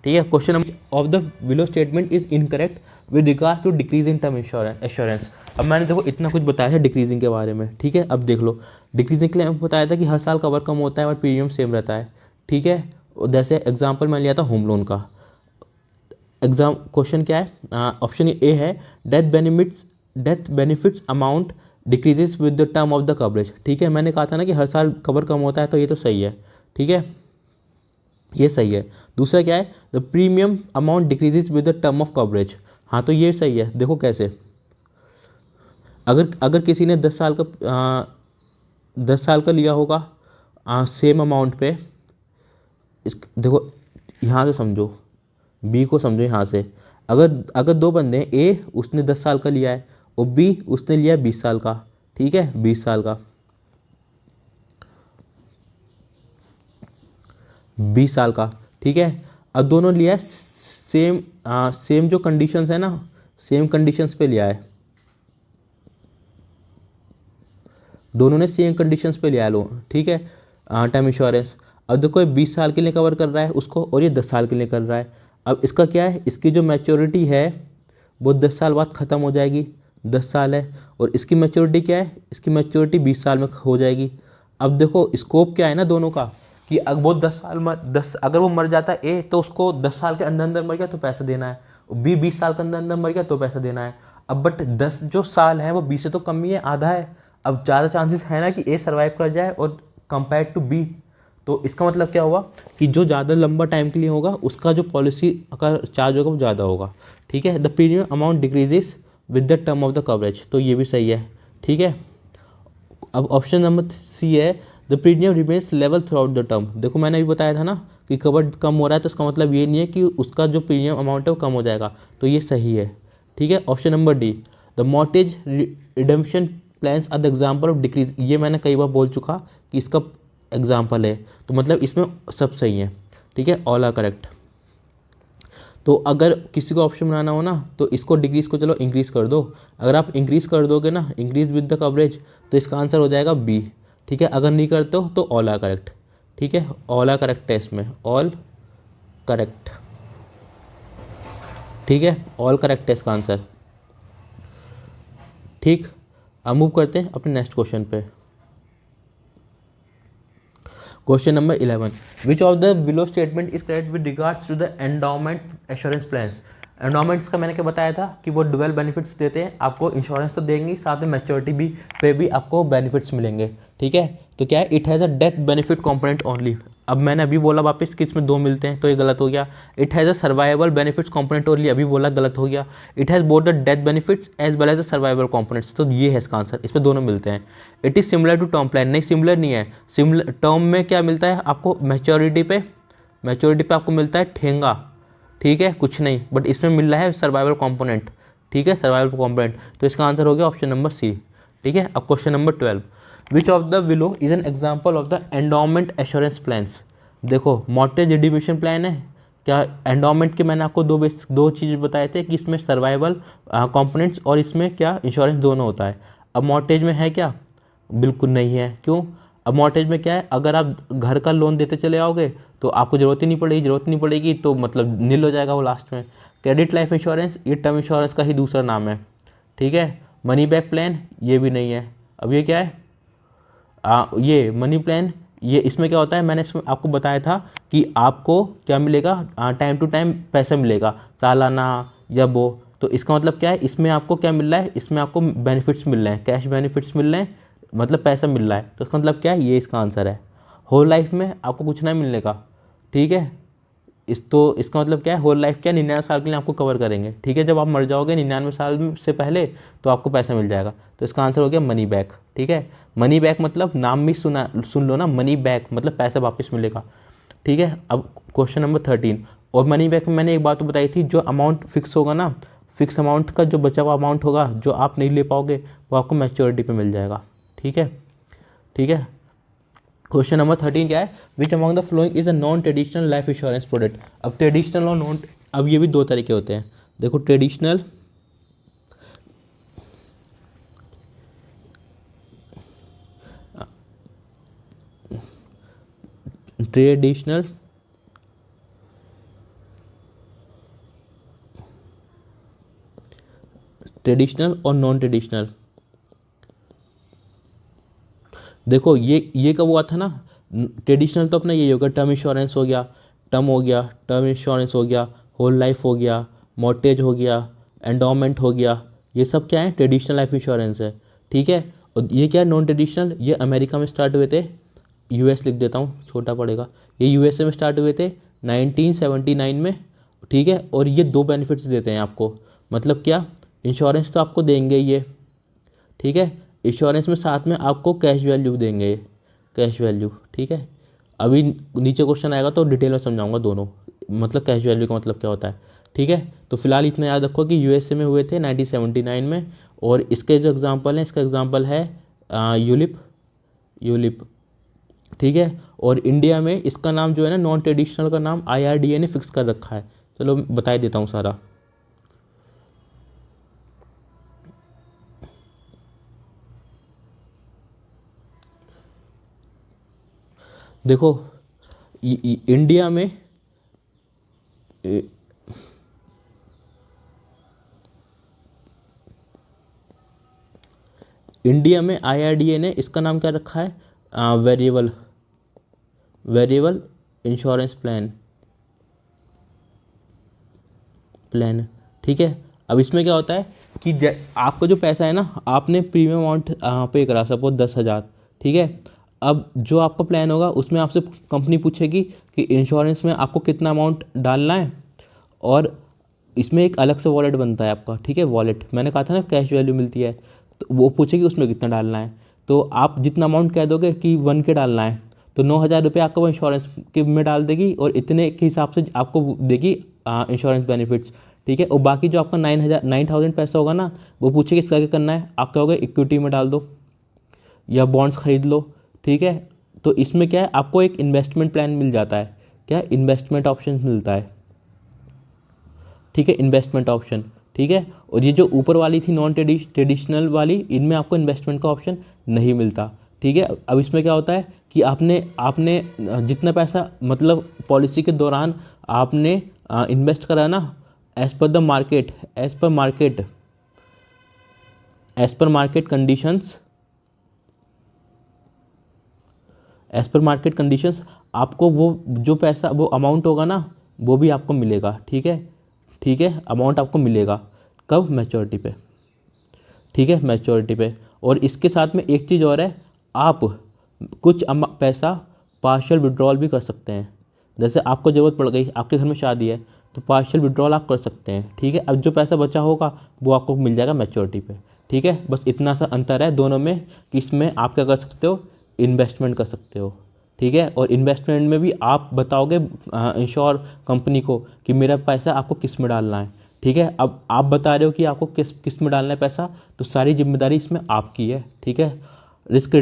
ठीक है, question number of the below statement is incorrect with regards to decrease in term insurance. अब मैंने देखो इतना कुछ बताया है डिक्रीजिंग के बारे में। ठीक है, अब देख लो, डिक्रीजिंग के लिए बताया था कि हर साल कवर कम होता है और प्रीमियम सेम रहता है। ठीक है, जैसे एग्जाम्पल मैं लिया था होम लोन का। क्वेश्चन क्या है, ऑप्शन ए है, death benefits amount decreases with the term of the coverage. ठीक है, मैंने कहा था ना कि हर साल कवर कम होता है, तो ये तो सही है। ठीक है, ये सही है। दूसरा क्या है, the premium amount decreases with the term of coverage, हाँ तो ये सही है। देखो कैसे, अगर किसी ने 10 साल का लिया होगा सेम अमाउंट पे, देखो यहाँ से समझो, बी को समझो यहाँ से, अगर 2 बंदे हैं, ए उसने 10 साल का लिया है और बी उसने लिया 20 साल का। ठीक है, 20 साल का, 20 साल का। ठीक है, अब दोनों लिया है सेम जो कंडीशंस है ना, सेम कंडीशंस पे लिया है, दोनों ने सेम कंडीशंस पे लिया है लोन। ठीक है, टर्म इंश्योरेंस। अब देखो 20 साल के लिए कवर कर रहा है उसको और ये 10 साल के लिए कर रहा है। अब इसका क्या है, इसकी जो मैच्योरिटी है वो 10 साल बाद ख़त्म हो जाएगी, 10 साल है, और इसकी मैच्योरिटी क्या है, इसकी मैच्योरिटी 20 साल में हो जाएगी। अब देखो स्कोप क्या है ना दोनों का, कि अगर वो 10 अगर वो मर जाता है ए, तो उसको 10 साल के अंदर अंदर मर गया तो पैसा देना है, बी 20 साल के अंदर अंदर मर गया तो पैसा देना है। अब बट 10 जो साल है वो 20 से तो कम ही है, आधा है। अब ज़्यादा चांसेस है ना कि ए सर्वाइव कर जाए और कंपेयर टू बी, तो इसका मतलब क्या हुआ कि जो ज़्यादा लंबा टाइम के लिए होगा उसका जो पॉलिसी का चार्ज होगा वो ज़्यादा होगा। ठीक है, the premium amount decreases with the term of the coverage, तो ये भी सही है। ठीक है, अब ऑप्शन नंबर सी है the premium remains level through out the term. देखो मैंने अभी बताया था ना कि कवर कम हो रहा है, तो इसका मतलब ये नहीं है कि उसका जो प्रीमियम अमाउंट है वो कम हो जाएगा, तो ये सही है। ठीक है, option number D the mortgage redemption plans are the example of decrease, ये मैंने कई बार बोल चुका कि इसका एग्जाम्पल है, तो मतलब इसमें सब सही है। ठीक है, ऑल आर करेक्ट। तो अगर किसी को ऑप्शन बनाना हो ना तो इसको डिक्रीज को चलो इंक्रीज़ कर दो, अगर आप इंक्रीज़ कर दोगे ना इंक्रीज विद द कवरेज, तो इसका आंसर हो जाएगा बी। ठीक है, अगर नहीं करते हो तो ऑल आर करेक्ट। ठीक है, ऑल आर करेक्ट है इसमें, ऑल करेक्ट। ठीक है, ऑल करेक्ट है इसका आंसर। ठीक, अब मूव करते हैं अपने नेक्स्ट क्वेश्चन पे। Question number 11 which of the below statement is correct with regards to the endowment assurance plans. Endowments का मैंने क्या बताया था कि वो डुअल बेनिफिट्स देते हैं, आपको इंश्योरेंस तो देंगे साथ में मैच्योरिटी भी पे भी आपको बेनिफिट्स मिलेंगे। ठीक है, तो क्या है, it has a death benefit component only. अब मैंने अभी बोला वापस कि इसमें दो मिलते हैं, तो ये गलत हो गया। It has a survival benefits component only, अभी बोला गलत हो गया। It has both the death benefits as well as the survival components, तो ये है इसका आंसर, इसमें दोनों मिलते हैं। It is similar to term plan, नहीं सिमिलर नहीं है। सिमिलर टर्म में क्या मिलता है आपको, मैच्योरिटी पे आपको मिलता है ठेंगा। ठीक है, कुछ नहीं, बट इसमें मिल रहा है सर्वाइवल कंपोनेंट। ठीक है, सर्वाइवल कंपोनेंट, तो इसका आंसर हो गया ऑप्शन नंबर सी। ठीक है, अब question number 12 which of the below is an example of the endowment assurance plans. देखो मॉर्टेज रिडिम्पशन प्लान है, क्या एंडोमेंट के मैंने आपको दो चीज़ बताए थे कि इसमें सर्वाइवल कंपोनेंट्स और इसमें क्या इंश्योरेंस दोनों होता है। अब मॉर्टेज में है क्या, बिल्कुल नहीं है। क्यों, अब मॉर्टेज में क्या है, अगर आप घर का लोन देते चले आओगे तो आपको ज़रूरत नहीं पड़ेगी तो मतलब नील हो जाएगा वो लास्ट में। क्रेडिट लाइफ इंश्योरेंस ये टर्म इंश्योरेंस का ही दूसरा नाम है। ठीक है, मनी बैक प्लान ये भी नहीं है। अब ये क्या है, ये मनी प्लान, ये इसमें क्या होता है, मैंने इसमें आपको बताया था कि आपको क्या मिलेगा, टाइम टू टाइम पैसा मिलेगा सालाना या वो, तो इसका मतलब क्या है, इसमें आपको क्या मिल रहा है, इसमें आपको बेनिफिट्स मिल रहे हैं, कैश बेनिफिट्स मिल रहे हैं, मतलब पैसा मिल रहा है, तो इसका मतलब क्या है, ये इसका आंसर है। होल लाइफ में आपको कुछ नहीं मिलने का। ठीक है, इसका मतलब क्या है, होल लाइफ क्या 99 साल के लिए आपको कवर करेंगे। ठीक है, जब आप मर जाओगे 99 साल से पहले तो आपको पैसा मिल जाएगा, तो इसका आंसर हो गया मनी बैक। ठीक है, मनी बैक मतलब नाम भी सुन लो ना, मनी बैक मतलब पैसा वापस मिलेगा। ठीक है, अब क्वेश्चन नंबर 13 और मनी बैक में मैंने एक बात तो बताई थी, जो अमाउंट फिक्स होगा ना, फिक्स अमाउंट का जो बचा हुआ अमाउंट होगा जो आप नहीं ले पाओगे वो आपको मैच्योरिटी पे मिल जाएगा। ठीक है, ठीक है, क्वेश्चन नंबर 13 क्या है, which among the following is a non traditional life insurance product. अब ट्रेडिशनल और नॉन, अब ये भी दो तरीके होते हैं। देखो ट्रेडिशनल, ट्रेडिशनल ट्रेडिशनल और नॉन ट्रेडिशनल। देखो ये कब हुआ था ना, ट्रेडिशनल तो अपना यही होगा, टर्म इंश्योरेंस हो गया, टर्म इंश्योरेंस हो गया, होल लाइफ हो गया, मॉर्टेज हो गया, एंडोमेंट हो गया, ये सब क्या है, ट्रेडिशनल लाइफ इंश्योरेंस है। ठीक है, और ये क्या है नॉन ट्रेडिशनल, ये अमेरिका में स्टार्ट हुए थे, यूएस लिख देता हूँ छोटा पड़ेगा, ये यूएसए में स्टार्ट हुए थे 1979 में। ठीक है, और ये दो बेनिफिट्स देते हैं आपको, मतलब क्या, इंश्योरेंस तो आपको देंगे ये। ठीक है, इंश्योरेंस में साथ में आपको कैश वैल्यू देंगे, कैश वैल्यू। ठीक है, अभी नीचे क्वेश्चन आएगा तो डिटेल में समझाऊंगा दोनों, मतलब कैश वैल्यू का मतलब क्या होता है। ठीक है, तो फिलहाल इतना याद रखो कि यूएसए में हुए थे 1979 में, और इसके जो एग्जांपल हैं, इसका एग्जांपल है यूलिप। ठीक है, और इंडिया में इसका नाम जो है ना, नॉन ट्रेडिशनल का नाम IRDA ने फिक्स कर रखा है। चलो बता देता हूँ सारा। देखो इंडिया में इंडिया में IRDA ने इसका नाम क्या रखा है, वेरिएबल इंश्योरेंस प्लान। ठीक है, अब इसमें क्या होता है कि आपका जो पैसा है ना, आपने प्रीमियम अमाउंट पे करा, सपोज 10,000। ठीक है, अब जो आपका प्लान होगा उसमें आपसे कंपनी पूछेगी कि इंश्योरेंस में आपको कितना अमाउंट डालना है, और इसमें एक अलग से वॉलेट बनता है आपका, ठीक है। वॉलेट मैंने कहा था ना कैश वैल्यू मिलती है, तो वो पूछेगी उसमें कितना डालना है। तो आप जितना अमाउंट कह दोगे कि 1K डालना है, तो 9,000 रुपये आपको वो इंश्योरेंस के में डाल देगी, और इतने के हिसाब से आपको देगी इंश्योरेंस बेनिफिट्स, ठीक है। और बाकी जो आपका 9,000 पैसा होगा ना, वो पूछेगी इसका क्या करना है, आप कहोगे इक्विटी में डाल दो या बॉन्ड्स खरीद लो, ठीक है। तो इसमें क्या है, आपको एक इन्वेस्टमेंट प्लान मिल जाता है, क्या इन्वेस्टमेंट ऑप्शन मिलता है, ठीक है, इन्वेस्टमेंट ऑप्शन, ठीक है। और ये जो ऊपर वाली थी नॉन ट्रेडिशनल वाली, इनमें आपको इन्वेस्टमेंट का ऑप्शन नहीं मिलता, ठीक है। अब इसमें क्या होता है कि आपने आपने जितना पैसा मतलब पॉलिसी के दौरान आपने इन्वेस्ट करा ना, as per the market, as per market conditions, as per market conditions, आपको वो जो पैसा वो अमाउंट होगा ना, वो भी आपको मिलेगा, ठीक है, ठीक है। अमाउंट आपको मिलेगा कब, मैच्योरिटी पे, ठीक है, मैच्योरिटी पे। और इसके साथ में एक चीज़ और है, आप कुछ पैसा पार्शियल विड्रॉल भी कर सकते हैं। जैसे आपको ज़रूरत पड़ गई, आपके घर में शादी है, तो पार्शियल विड्रॉल आप कर सकते हैं, ठीक है। अब जो पैसा बचा होगा वो आपको मिल जाएगा मैच्योरिटी पे, ठीक है। बस इतना सा अंतर है दोनों में कि इसमें आप क्या कर सकते हो, इन्वेस्टमेंट कर सकते हो, ठीक है। और इन्वेस्टमेंट में भी आप बताओगे इंश्योर कंपनी को कि मेरा पैसा आपको किस में डालना है, ठीक है। अब आप बता रहे हो कि आपको किस किस में डालना है पैसा, तो सारी जिम्मेदारी इसमें आपकी है, ठीक है। रिस्क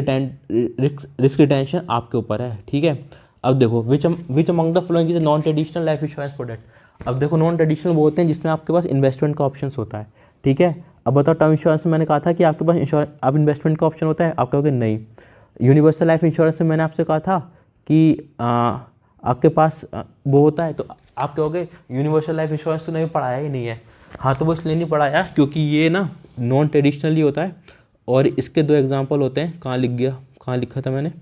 रिटेंशन आपके ऊपर है, ठीक है। अब देखो which among the following is non traditional life insurance product. अब देखो नॉन ट्रेडिशनल वो होते हैं जिसमें आपके पास इन्वेस्टमेंट का ऑप्शन होता है, ठीक है। अब बताओ टर्म इंश्योरेंस में मैंने कहा था कि आपके पास इंश्योरेंस अब इन्वेस्टमेंट का ऑप्शन होता है, आप कहोगे नहीं। यूनिवर्सल लाइफ इंश्योरेंस में मैंने आपसे कहा था कि आपके पास वो होता है, तो आप कहोगे यूनिवर्सल लाइफ इंश्योरेंस तो नहीं पढ़ाया ही नहीं है। हाँ, तो वो इसलिए नहीं पढ़ाया क्योंकि ये ना नॉन ट्रेडिशनली होता है, और इसके दो एग्जांपल होते हैं। कहाँ लिख गया, कहाँ लिखा था मैंने,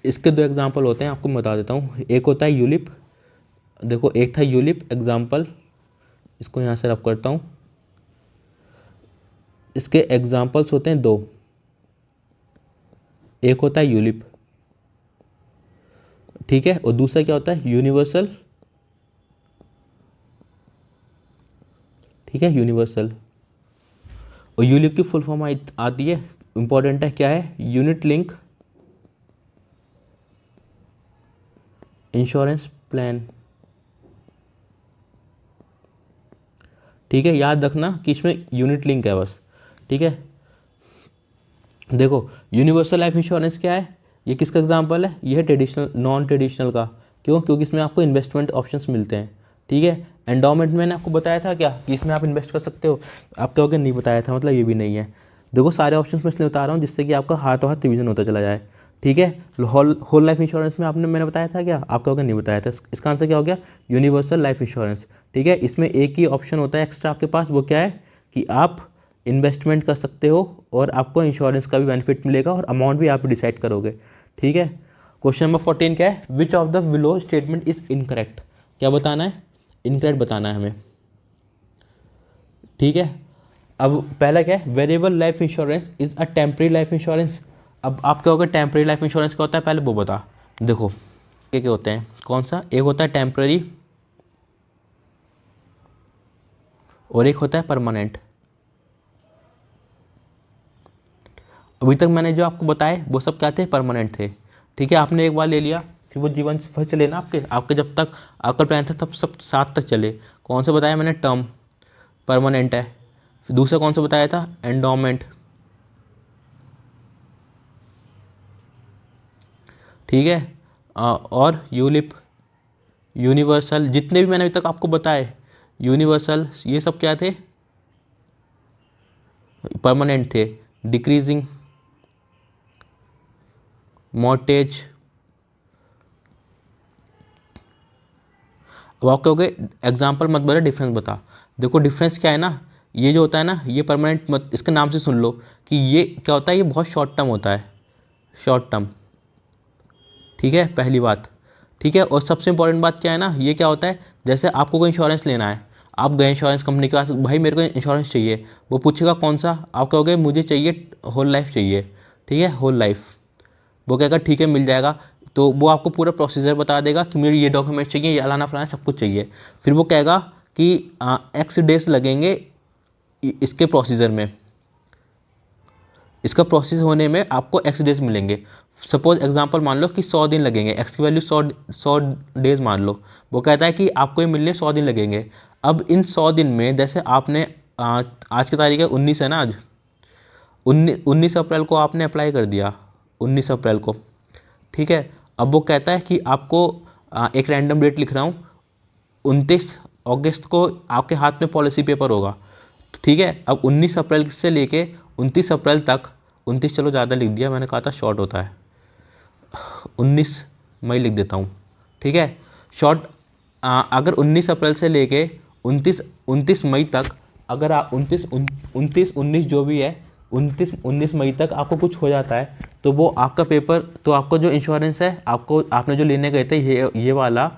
इसके दो एग्जांपल होते हैं, आपको मैं बता देता हूँ। एक होता है यूलिप, देखो एक था यूलिप एग्जांपल, इसको यहाँ से रब करता हूँ। इसके एग्जांपल्स होते हैं दो, एक होता है यूलिप, ठीक है, और दूसरा क्या होता है, यूनिवर्सल, ठीक है, यूनिवर्सल। और यूलिप की फुल फॉर्म आती है, इंपॉर्टेंट है, क्या है, यूनिट लिंक इंश्योरेंस प्लान, ठीक है। याद रखना कि इसमें यूनिट लिंक है बस, ठीक है। देखो यूनिवर्सल लाइफ इंश्योरेंस क्या है, ये किसका एग्जांपल है, ये है ट्रेडिशनल नॉन ट्रेडिशनल का। क्यों, क्योंकि इसमें आपको इन्वेस्टमेंट ऑप्शंस मिलते हैं, ठीक है। एंडोमेंट मैंने आपको बताया था क्या कि इसमें आप इन्वेस्ट कर सकते हो, आप कहोगे नहीं बताया था, मतलब ये भी नहीं है। देखो सारे ऑप्शंस मैं इसलिए बता रहा हूँ जिससे कि आपका हाथों हाथ रिवीजन होता चला जाए, ठीक है। होल लाइफ इंश्योरेंस में आपने मैंने बताया था क्या, आप कहोगे नहीं बताया था, इसका आंसर क्या हो गया, यूनिवर्सल लाइफ इंश्योरेंस, ठीक है। इसमें एक ही ऑप्शन होता है एक्स्ट्रा आपके पास, वो क्या है कि आप इन्वेस्टमेंट कर सकते हो और आपको इंश्योरेंस का भी बेनिफिट मिलेगा, और अमाउंट भी आप डिसाइड करोगे, ठीक है। क्वेश्चन नंबर 14 क्या है, which of the below statement is incorrect. क्या बताना है, इनकरेक्ट बताना है हमें, ठीक है। अब पहला क्या है, variable life insurance is a temporary life insurance. अब आप कहोगे टेम्परेरी लाइफ इंश्योरेंस क्या होता है, पहले वो बता। देखो क्या क्या होते हैं, कौन सा, एक होता है टेम्परेरी और एक होता है परमानेंट। अभी तक मैंने जो आपको बताए वो सब क्या थे, परमानेंट थे, ठीक है। आपने एक बार ले लिया, फिर वो जीवन भर चले ना आपके आपके जब तक आपका प्लान था तब सब साथ तक चले। कौन सा बताया मैंने, टर्म, परमानेंट है। फिर दूसरा कौन सा बताया था, एंडोमेंट, ठीक है। और यूलिप, यूनिवर्सल, जितने भी मैंने अभी तक आपको बताए यूनिवर्सल, ये सब क्या थे, परमानेंट थे। डिक्रीजिंग मॉर्टेज, अब आप कहोगे एग्जाम्पल मत बता, डिफरेंस बता। देखो डिफरेंस क्या है ना, ये जो होता है ना, ये परमानेंट मत, इसके नाम से सुन लो कि ये क्या होता है, ये बहुत शॉर्ट टर्म होता है, शॉर्ट टर्म, ठीक है, पहली बात, ठीक है। और सबसे इंपॉर्टेंट बात क्या है ना, ये क्या होता है, जैसे आपको कोई इंश्योरेंस लेना है, आप गए इंश्योरेंस कंपनी के पास, भाई मेरे को इंश्योरेंस चाहिए, वो पूछेगा कौन सा, आप कहोगे मुझे चाहिए होल लाइफ चाहिए, ठीक है, होल लाइफ। वो कहेगा ठीक है मिल जाएगा। तो वो आपको पूरा प्रोसीजर बता देगा कि मेरे ये डॉक्यूमेंट चाहिए, ये अलाना फलाना सब कुछ चाहिए। फिर वो कहेगा कि एक्स डेज लगेंगे इसके प्रोसीजर में, इसका प्रोसेस होने में आपको एक्स डेज मिलेंगे। सपोज एग्जांपल मान लो कि 100 दिन लगेंगे, एक्स की वैल्यू 100 डेज मान लो। वो कहता है कि आपको ये मिलने 100 दिन लगेंगे। अब इन 100 दिन में जैसे आपने आज की तारीख है 19 है ना, आज 19 अप्रैल को आपने अप्लाई कर दिया, 19 अप्रैल को, ठीक है। अब वो कहता है कि आपको एक रैंडम डेट लिख रहा हूँ, 29 अगस्त को आपके हाथ में पॉलिसी पेपर होगा, ठीक है। अब 19 अप्रैल से लेके 29 अप्रैल तक, 29 चलो ज़्यादा लिख दिया, मैंने कहा था शॉर्ट होता है, 19 मई लिख देता हूँ, ठीक है। शॉर्ट अगर 19 अप्रैल से लेके 29 मई तक, अगर आप 19 जो भी है 19 मई तक आपको कुछ हो जाता है, तो वो आपका पेपर, तो आपको जो इंश्योरेंस है, आपको आपने जो लेने गए थे ये वाला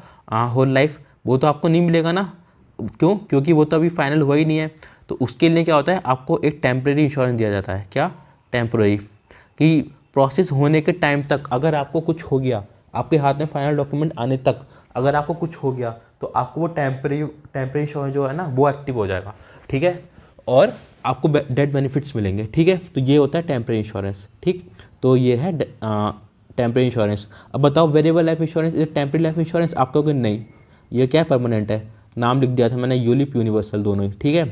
होल लाइफ, वो तो आपको नहीं मिलेगा ना। क्यों? क्योंकि वो तो अभी फाइनल हुआ ही नहीं है। तो उसके लिए क्या होता है, आपको एक टेम्प्रेरी इंश्योरेंस दिया जाता है। क्या? टेम्प्रेरी, कि प्रोसेस होने के टाइम तक अगर आपको कुछ हो गया, आपके हाथ में फाइनल डॉक्यूमेंट आने तक अगर आपको कुछ हो गया, तो आपको वो टेम्प्रेरी इंश्योरेंस जो है ना वो एक्टिव हो जाएगा, ठीक है। और आपको डेथ बेनिफिट्स मिलेंगे, ठीक है। तो ये होता है टेम्प्रेरी इंश्योरेंस, ठीक। तो ये है टेम्प्रेरी इंश्योरेंस। अब बताओ variable life insurance is temporary life insurance, आप कहोगे नहीं ये क्या है, परमानेंट है। नाम लिख दिया था मैंने, यूलिप यूनिवर्सल दोनों ही, ठीक है।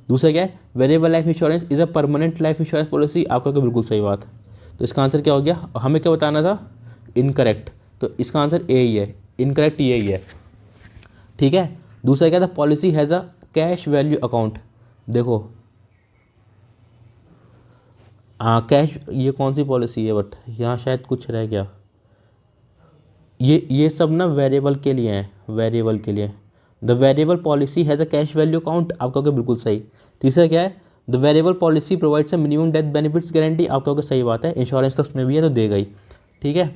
दूसरा क्या है, variable life insurance is a permanent life insurance policy, आप कहोगे बिल्कुल सही बात। तो इसका आंसर क्या हो गया, हमें क्या बताना था, इनकरेक्ट। तो इसका आंसर ए ही है, इनकरेक्ट ये ही है, ठीक है। दूसरा क्या था, policy has a cash value account. देखो कैश, ये कौन सी पॉलिसी है, बट यहाँ शायद कुछ रह गया। ये सब ना वेरिएबल के लिए हैं, वेरिएबल के लिए। The variable policy has a cash value account, आप कहोगे बिल्कुल सही। तीसरा क्या है, the variable policy provides a minimum death benefits guarantee, आप कहोगे सही बात है, इंश्योरेंस तो उसमें भी है तो देगा ही, ठीक है।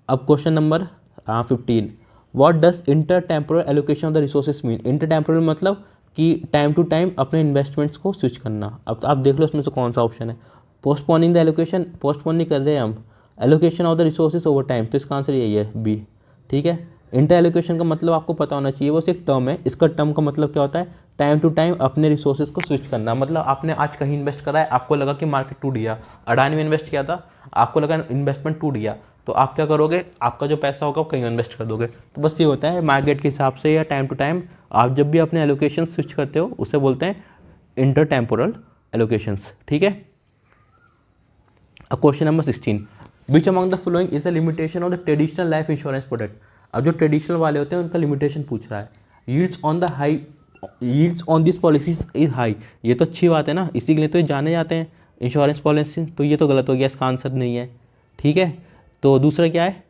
अब question number 15, what does inter temporal allocation of the resources mean. Inter temporal मतलब कि टाइम टू टाइम अपने इन्वेस्टमेंट्स को स्विच करना। अब आप देख लो उसमें से कौन सा ऑप्शन है। पोस्टपोनिंग द एलोकेशन, पोस्टपोन नहीं कर रहे हैं हम, allocation of the resources over time, तो इसका आंसर यही है बी, ठीक है। इंटर एलोकेशन का मतलब आपको पता होना चाहिए, वो सिर्फ टर्म है, इसका टर्म का मतलब क्या होता है, टाइम टू टाइम अपने रिसोर्सेज को स्विच करना। मतलब आपने आज कहीं इन्वेस्ट करा है, आपको लगा कि मार्केट टूट गया, अडानी में इन्वेस्ट किया था, आपको लगा इन्वेस्टमेंट टूट गया, तो आप क्या करोगे, आपका जो पैसा होगा वो कहीं इन्वेस्ट कर दोगे। तो बस ये होता है मार्केट के हिसाब से या टाइम टू टाइम आप जब भी अपने एलोकेशन स्विच करते हो उसे बोलते हैं इंटर टेम्पोरल एलोकेशंस, ठीक है। अब question number 16, which among the following is the limitation of the traditional life insurance product. अब जो ट्रेडिशनल वाले होते हैं उनका लिमिटेशन पूछ रहा है। Yields on this policies is high, ये तो अच्छी बात है ना, इसी के लिए तो ये जाने जाते हैं इंश्योरेंस पॉलिसी, तो ये तो गलत हो गया, इसका आंसर नहीं है, ठीक है। तो दूसरा क्या है,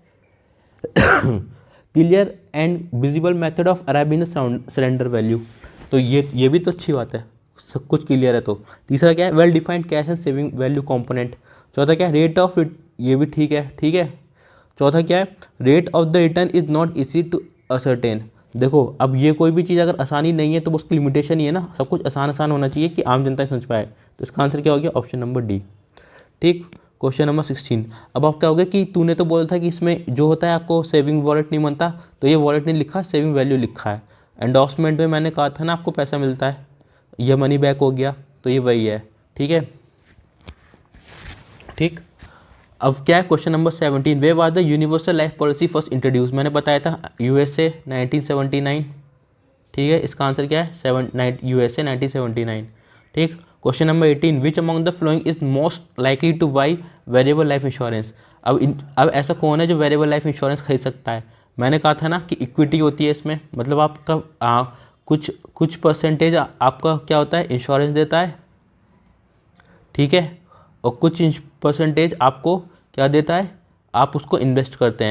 clear and visible method of arriving the surrender value, तो ये भी तो अच्छी बात है, सब कुछ क्लियर है। तो तीसरा क्या है, well defined cash and saving value component. चौथा क्या है, रेट ऑफ, ये भी ठीक है, ठीक है। चौथा क्या है, rate of the return is not easy to ascertain. देखो अब ये कोई भी चीज़ अगर आसानी नहीं है तो उसकी लिमिटेशन ही है ना, सब कुछ आसान आसान होना चाहिए कि आम जनता समझ पाए। तो इसका आंसर क्या हो गया, ऑप्शन नंबर डी, ठीक। क्वेश्चन नंबर 16, अब आप क्या होगा कि तूने तो बोला था कि इसमें जो होता है आपको सेविंग वॉलेट नहीं बनता, तो ये वॉलेट नहीं लिखा, सेविंग वैल्यू लिखा है। एंडोर्समेंट में मैंने कहा था ना आपको पैसा मिलता है, ये मनी बैक हो गया, तो ये वही है, ठीक है, ठीक। अब क्या है question number 17, way was the universal life policy first introduce. मैंने बताया था यूएसए 1979, ठीक है। इसका आंसर क्या है, यूएसए 1979, ठीक। Question number 18, which among the following is most likely two by variable life insurance. अब ऐसा कौन है जो वेरिएबल लाइफ इंश्योरेंस खरीद सकता है। मैंने कहा था ना कि इक्विटी होती है इसमें, मतलब आपका कुछ परसेंटेज आपका क्या होता है, इंश्योरेंस देता है, ठीक है, और कुछ परसेंटेज आपको क्या देता है, आप उसको इन्वेस्ट करते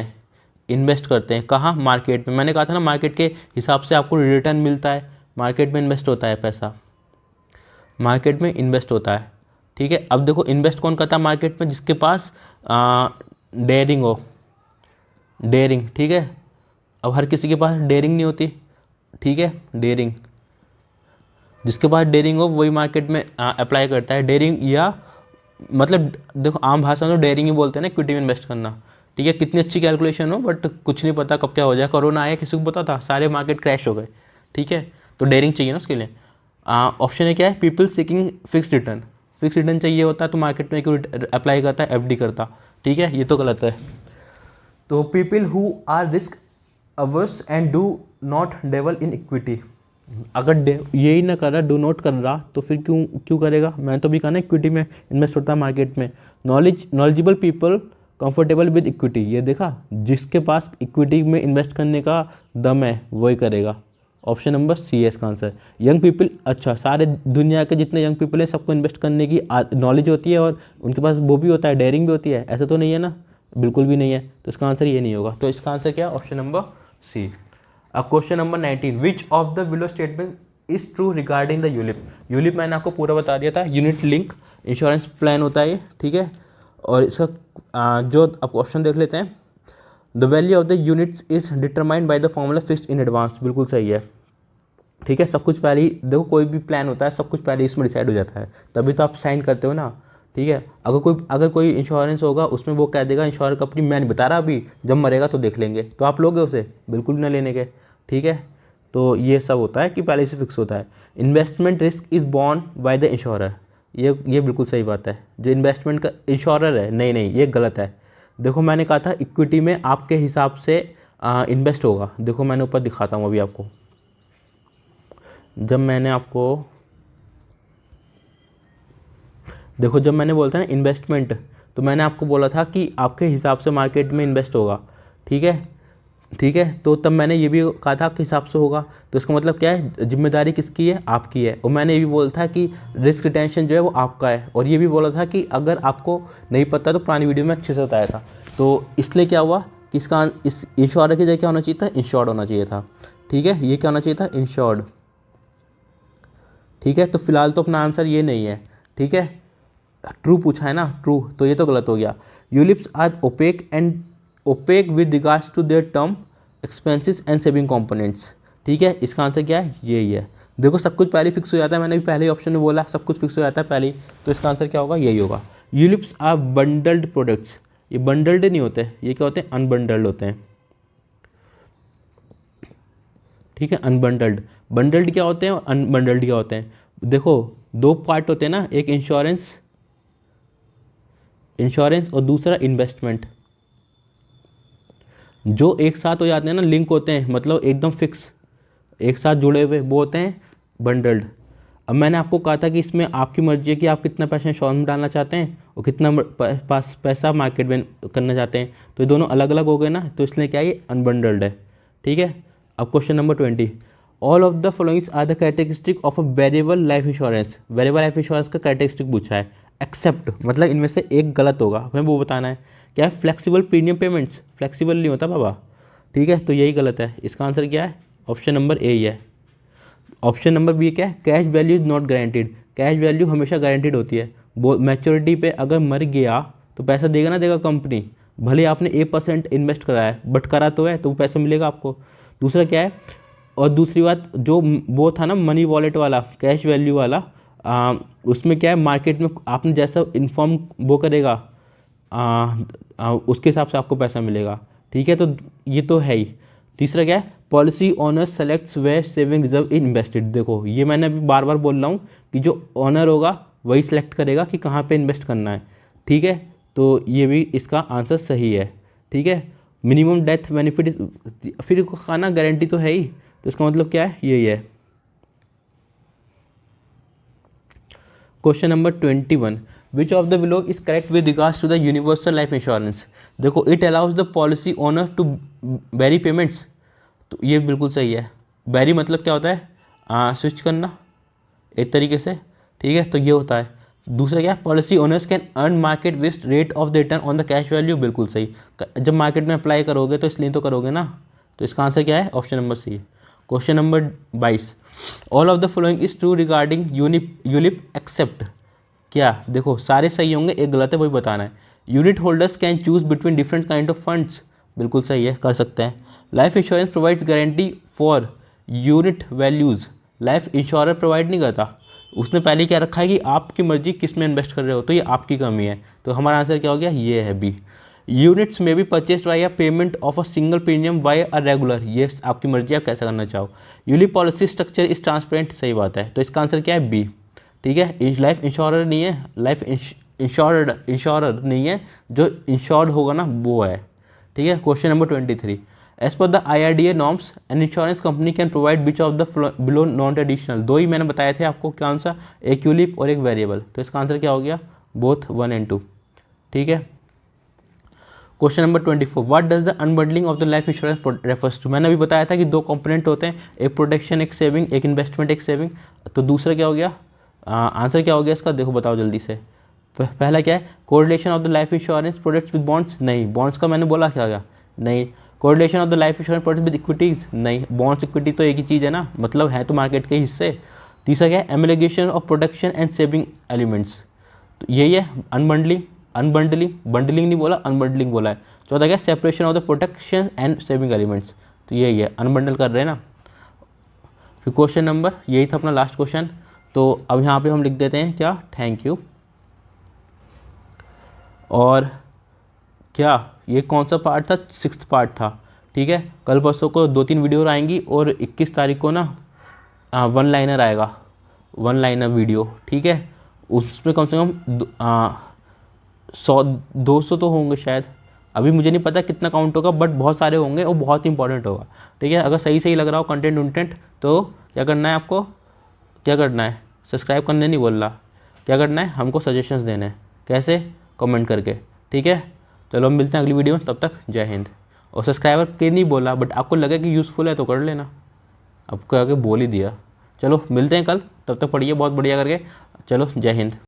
हैं, कहाँ, मार्केट में। मैंने कहा था ना मार्केट के हिसाब से आपको रिटर्न मिलता है, मार्केट में इन्वेस्ट होता है पैसा, मार्केट में इन्वेस्ट होता है, ठीक है। अब देखो इन्वेस्ट कौन करता है मार्केट में, जिसके पास डेयरिंग हो, डेयरिंग, ठीक है। अब हर किसी के पास डेयरिंग नहीं होती, ठीक है, डेयरिंग, जिसके पास डेयरिंग हो वही मार्केट में अप्लाई करता है। डेयरिंग या मतलब देखो आम भाषा में तो डेयरिंग ही बोलते हैं ना इक्विटी में इन्वेस्ट करना, ठीक है। कितनी अच्छी कैलकुलेशन हो बट कुछ नहीं पता कब क्या हो जाए। कोरोना आया किसी को पता था, सारे मार्केट क्रैश हो गए, ठीक है। तो डेयरिंग चाहिए ना उसके लिए। ऑप्शन है क्या है, people seeking fix return. Fix return चाहिए होता है तो मार्केट में इक्विटी अप्लाई करता है, एफडी करता, ठीक है। ये तो गलत है। तो people who are risk averse and do not dwell in equity. अगर यही ना कर रहा, डू नॉट कर रहा, तो फिर क्यों क्यों करेगा। मैं तो भी कहा ना इक्विटी में इन्वेस्ट होता है मार्केट में। Knowledgeable people comfortable with equity. ये देखा, जिसके पास इक्विटी में इन्वेस्ट करने का दम है वही करेगा। ऑप्शन नंबर सी है इसका आंसर। यंग पीपल, अच्छा सारे दुनिया के जितने यंग पीपल हैं सबको इन्वेस्ट करने की नॉलेज होती है और उनके पास वो भी होता है, डेयरिंग भी होती है, ऐसा तो नहीं है ना, बिल्कुल भी नहीं है। तो इसका आंसर ये नहीं होगा। तो इसका आंसर क्या है, ऑप्शन नंबर सी। अब question number 19, which of the below statement is true regarding the ULIP. ULIP मैंने आपको पूरा बता दिया था, यूनिट लिंक इंश्योरेंस प्लान होता है ये, ठीक है। और इसका जो आप ऑप्शन देख लेते हैं, the value of the units is determined by the formula fixed in advance, बिल्कुल सही है, ठीक है। सब कुछ पहले ही देखो, कोई भी प्लान होता है सब कुछ पहले इसमें डिसाइड हो जाता है, तभी तो आप साइन करते हो ना, ठीक है। अगर कोई इंश्योरेंस होगा उसमें वो कह देगा इंश्योर कंपनी मैं नहीं बता रहा अभी, जब मरेगा तो देख लेंगे, तो आप लोगे उसे, बिल्कुल ना लेने के, ठीक है। तो ये सब होता है कि पहले से फिक्स होता है। Investment risk is born by the insurer, ये बिल्कुल सही बात है। जो इन्वेस्टमेंट का इंश्योरर है, नहीं नहीं ये गलत है। देखो मैंने कहा था इक्विटी में आपके हिसाब से इन्वेस्ट होगा। देखो मैंने ऊपर दिखाता हूँ अभी आपको, जब मैंने बोला था ना इन्वेस्टमेंट, तो मैंने आपको बोला था कि आपके हिसाब से मार्केट में इन्वेस्ट होगा, ठीक है, ठीक है। तो तब मैंने ये भी कहा था आपके हिसाब से होगा, तो इसका मतलब क्या है, जिम्मेदारी किसकी है, आपकी है। और मैंने ये भी बोला था कि रिस्क रिटेंशन जो है वो आपका है। और ये भी बोला था कि अगर आपको नहीं पता तो पुरानी वीडियो में अच्छे से बताया था। तो इसलिए क्या हुआ कि इस इंश्योर की जगह क्या होना चाहिए था, इंश्योर्ड होना चाहिए था, ठीक है। ये क्या होना चाहिए था, इंश्योर्ड, ठीक है। तो फिलहाल तो अपना आंसर ये नहीं है, ठीक है। ट्रू पूछा है ना, ट्रू, तो ये तो गलत हो गया। ULIPs are opaque with regards to their term expenses and saving components, ठीक है। इसका आंसर क्या है, यही है। देखो सब कुछ पहले फिक्स हो जाता है, मैंने भी पहले ही ऑप्शन में बोला सब कुछ फिक्स हो जाता है पहले ही, तो इसका आंसर क्या होगा, यही होगा। यूलिप्स आर बंडल्ड प्रोडक्ट्स, ये बंडल्ड नहीं होते, ये क्या होते हैं, अनबंडल्ड होते हैं, ठीक है। अनबंडल्ड, बंडल्ड क्या होते हैं और अनबंडल्ड क्या होते हैं। देखो दो पार्ट होते हैं ना, एक इंश्योरेंस और दूसरा इन्वेस्टमेंट, जो एक साथ हो जाते हैं ना, लिंक होते हैं, मतलब एकदम फिक्स एक साथ जुड़े हुए, वो होते हैं बंडल्ड। अब मैंने आपको कहा था कि इसमें आपकी मर्जी है कि आप कितना पैसा इंश्योरेंस में डालना चाहते हैं और कितना पैसा मार्केट में करना चाहते हैं, तो ये दोनों अलग अलग हो गए ना, तो इसलिए क्या ये अनबंडल्ड है, ठीक है। अब question number 20, all of the followings are the characteristic of a variable life insurance. Variable life insurance का कैरेक्टरिस्टिक पूछा है, एक्सेप्ट मतलब इनमें से एक गलत होगा, हमें वो बताना है। क्या है, फ्लेक्सिबल प्रीमियम पेमेंट्स, फ्लेक्सिबल नहीं होता बाबा, ठीक है। तो यही गलत है, इसका आंसर क्या है, ऑप्शन नंबर ए ही है। ऑप्शन नंबर बी क्या है, cash value is not guaranteed. Cash value हमेशा गारंटीड होती है, वो मैच्योरिटी पे अगर मर गया तो पैसा देगा ना देगा कंपनी, भले आपने 1% इन्वेस्ट करा है बट करा तो है, तो वो पैसा मिलेगा आपको। दूसरा क्या है, और दूसरी बात जो वो था ना मनी वॉलेट वाला, कैश वैल्यू वाला, उसमें क्या है, मार्केट में आपने जैसा इन्फॉर्म वो करेगा उसके हिसाब से आपको पैसा मिलेगा, ठीक है। तो ये तो है ही। तीसरा क्या है, policy owner selects where saving reserve in invested. देखो ये मैंने अभी बार बार बोल रहा हूँ कि जो ऑनर होगा वही सिलेक्ट करेगा कि कहाँ पे इन्वेस्ट करना है, ठीक है। तो ये भी इसका आंसर सही है, ठीक है। मिनिमम डेथ बेनिफिट, फिर खाना गारंटी तो है ही, तो इसका मतलब क्या है, यही है। Question number 21, which of the below is correct with regards to the universal life insurance. देखो it allows the policy owner to vary payments, तो ये बिल्कुल सही है। वेरी मतलब क्या होता है, स्विच करना एक तरीके से, ठीक है। तो ये होता है। दूसरा क्या है, policy owners can earn market based rate of the return on the cash value, बिल्कुल सही। जब मार्केट में अप्लाई करोगे तो इसलिए तो करोगे ना, तो इसका आंसर क्या है, option number C. Question number 22, all of the following is true regarding ULIP except. क्या, देखो सारे सही होंगे, एक गलत है, वही बताना है। Unit holders can choose between different kind of funds, बिल्कुल सही है, कर सकते हैं। Life insurance provides guarantee for unit values, life insurance provide नहीं करता। उसने पहले क्या रखा है कि आपकी मर्जी किस में इन्वेस्ट कर रहे हो, तो ये आपकी कमी है। तो हमारा आंसर क्या हो गया, ये है बी। यूनिट्स में भी purchased by payment of a single premium by a regular, ये आपकी मर्जी, आप कैसा करना चाहो। ULIP policy structure is transparent, सही बात है। तो इसका आंसर क्या है, बी। ठीक है, लाइफ इंश्योरर नहीं है, लाइफ इंश्योरर नहीं है, जो इंश्योर्ड होगा ना वो है। ठीक है, question number 23, as per the IRDA norms an insurance company can provide which of the below non traditional, दो ही मैंने बताए थे आपको, कौन सा, एक यूलिप और एक वेरिएबल। तो इसका आंसर क्या हो गया, बोथ 1 and 2। ठीक है, question number 24, what does the unbundling of the life insurance refers to. मैंने अभी बताया था कि दो कंपोनेंट होते हैं, एक प्रोटेक्शन एक सेविंग, एक इन्वेस्टमेंट एक सेविंग। तो दूसरा क्या हो गया, आंसर क्या हो गया इसका, देखो बताओ जल्दी से। पहला क्या है, correlation of the life insurance products with bonds, नहीं। बॉन्ड्स का मैंने बोला क्या गया, नहीं। Correlation of the life insurance products with equities, नहीं। बॉन्ड्स इक्विटी तो एक ही चीज़ है ना, मतलब है तो मार्केट के हिस्से। तीसरा क्या है, amalgamation of protection and saving elements, तो यही है अनबंडलिंग, बंडलिंग नहीं बोला, अनबंडलिंग बोला है। चौथा क्या, separation of the protection and saving elements, तो यही है, अनबंडल कर रहे हैं ना। फिर क्वेश्चन नंबर, यही था अपना लास्ट क्वेश्चन। तो अब यहाँ पे हम लिख देते हैं क्या, थैंक यू। और क्या ये कौन सा पार्ट था, 6th पार्ट था। ठीक है, कल परसों को 2-3 वीडियो आएंगी और 21 तारीख को ना 1 लाइनर आएगा, 1 लाइनर वीडियो। ठीक है, उसमें कम से कम 100-200 तो होंगे शायद, अभी मुझे नहीं पता कितना काउंट होगा, बट बहुत सारे होंगे और बहुत इंपॉर्टेंट होगा। ठीक है, अगर सही लग रहा हो कंटेंट उन्टेंट, तो क्या करना है आपको, क्या करना है, सब्सक्राइब करने नहीं बोल रहा, क्या करना है, हमको सजेशंस देने हैं, कैसे, कमेंट करके। ठीक है, चलो हम मिलते हैं अगली वीडियो में, तब तक जय हिंद। और सब्सक्राइबर के नहीं बोला, बट आपको लगे कि यूज़फुल है तो कर लेना, आपको आगे बोल ही दिया। चलो मिलते हैं कल, तब तक पढ़िए बहुत बढ़िया करके। चलो जय हिंद।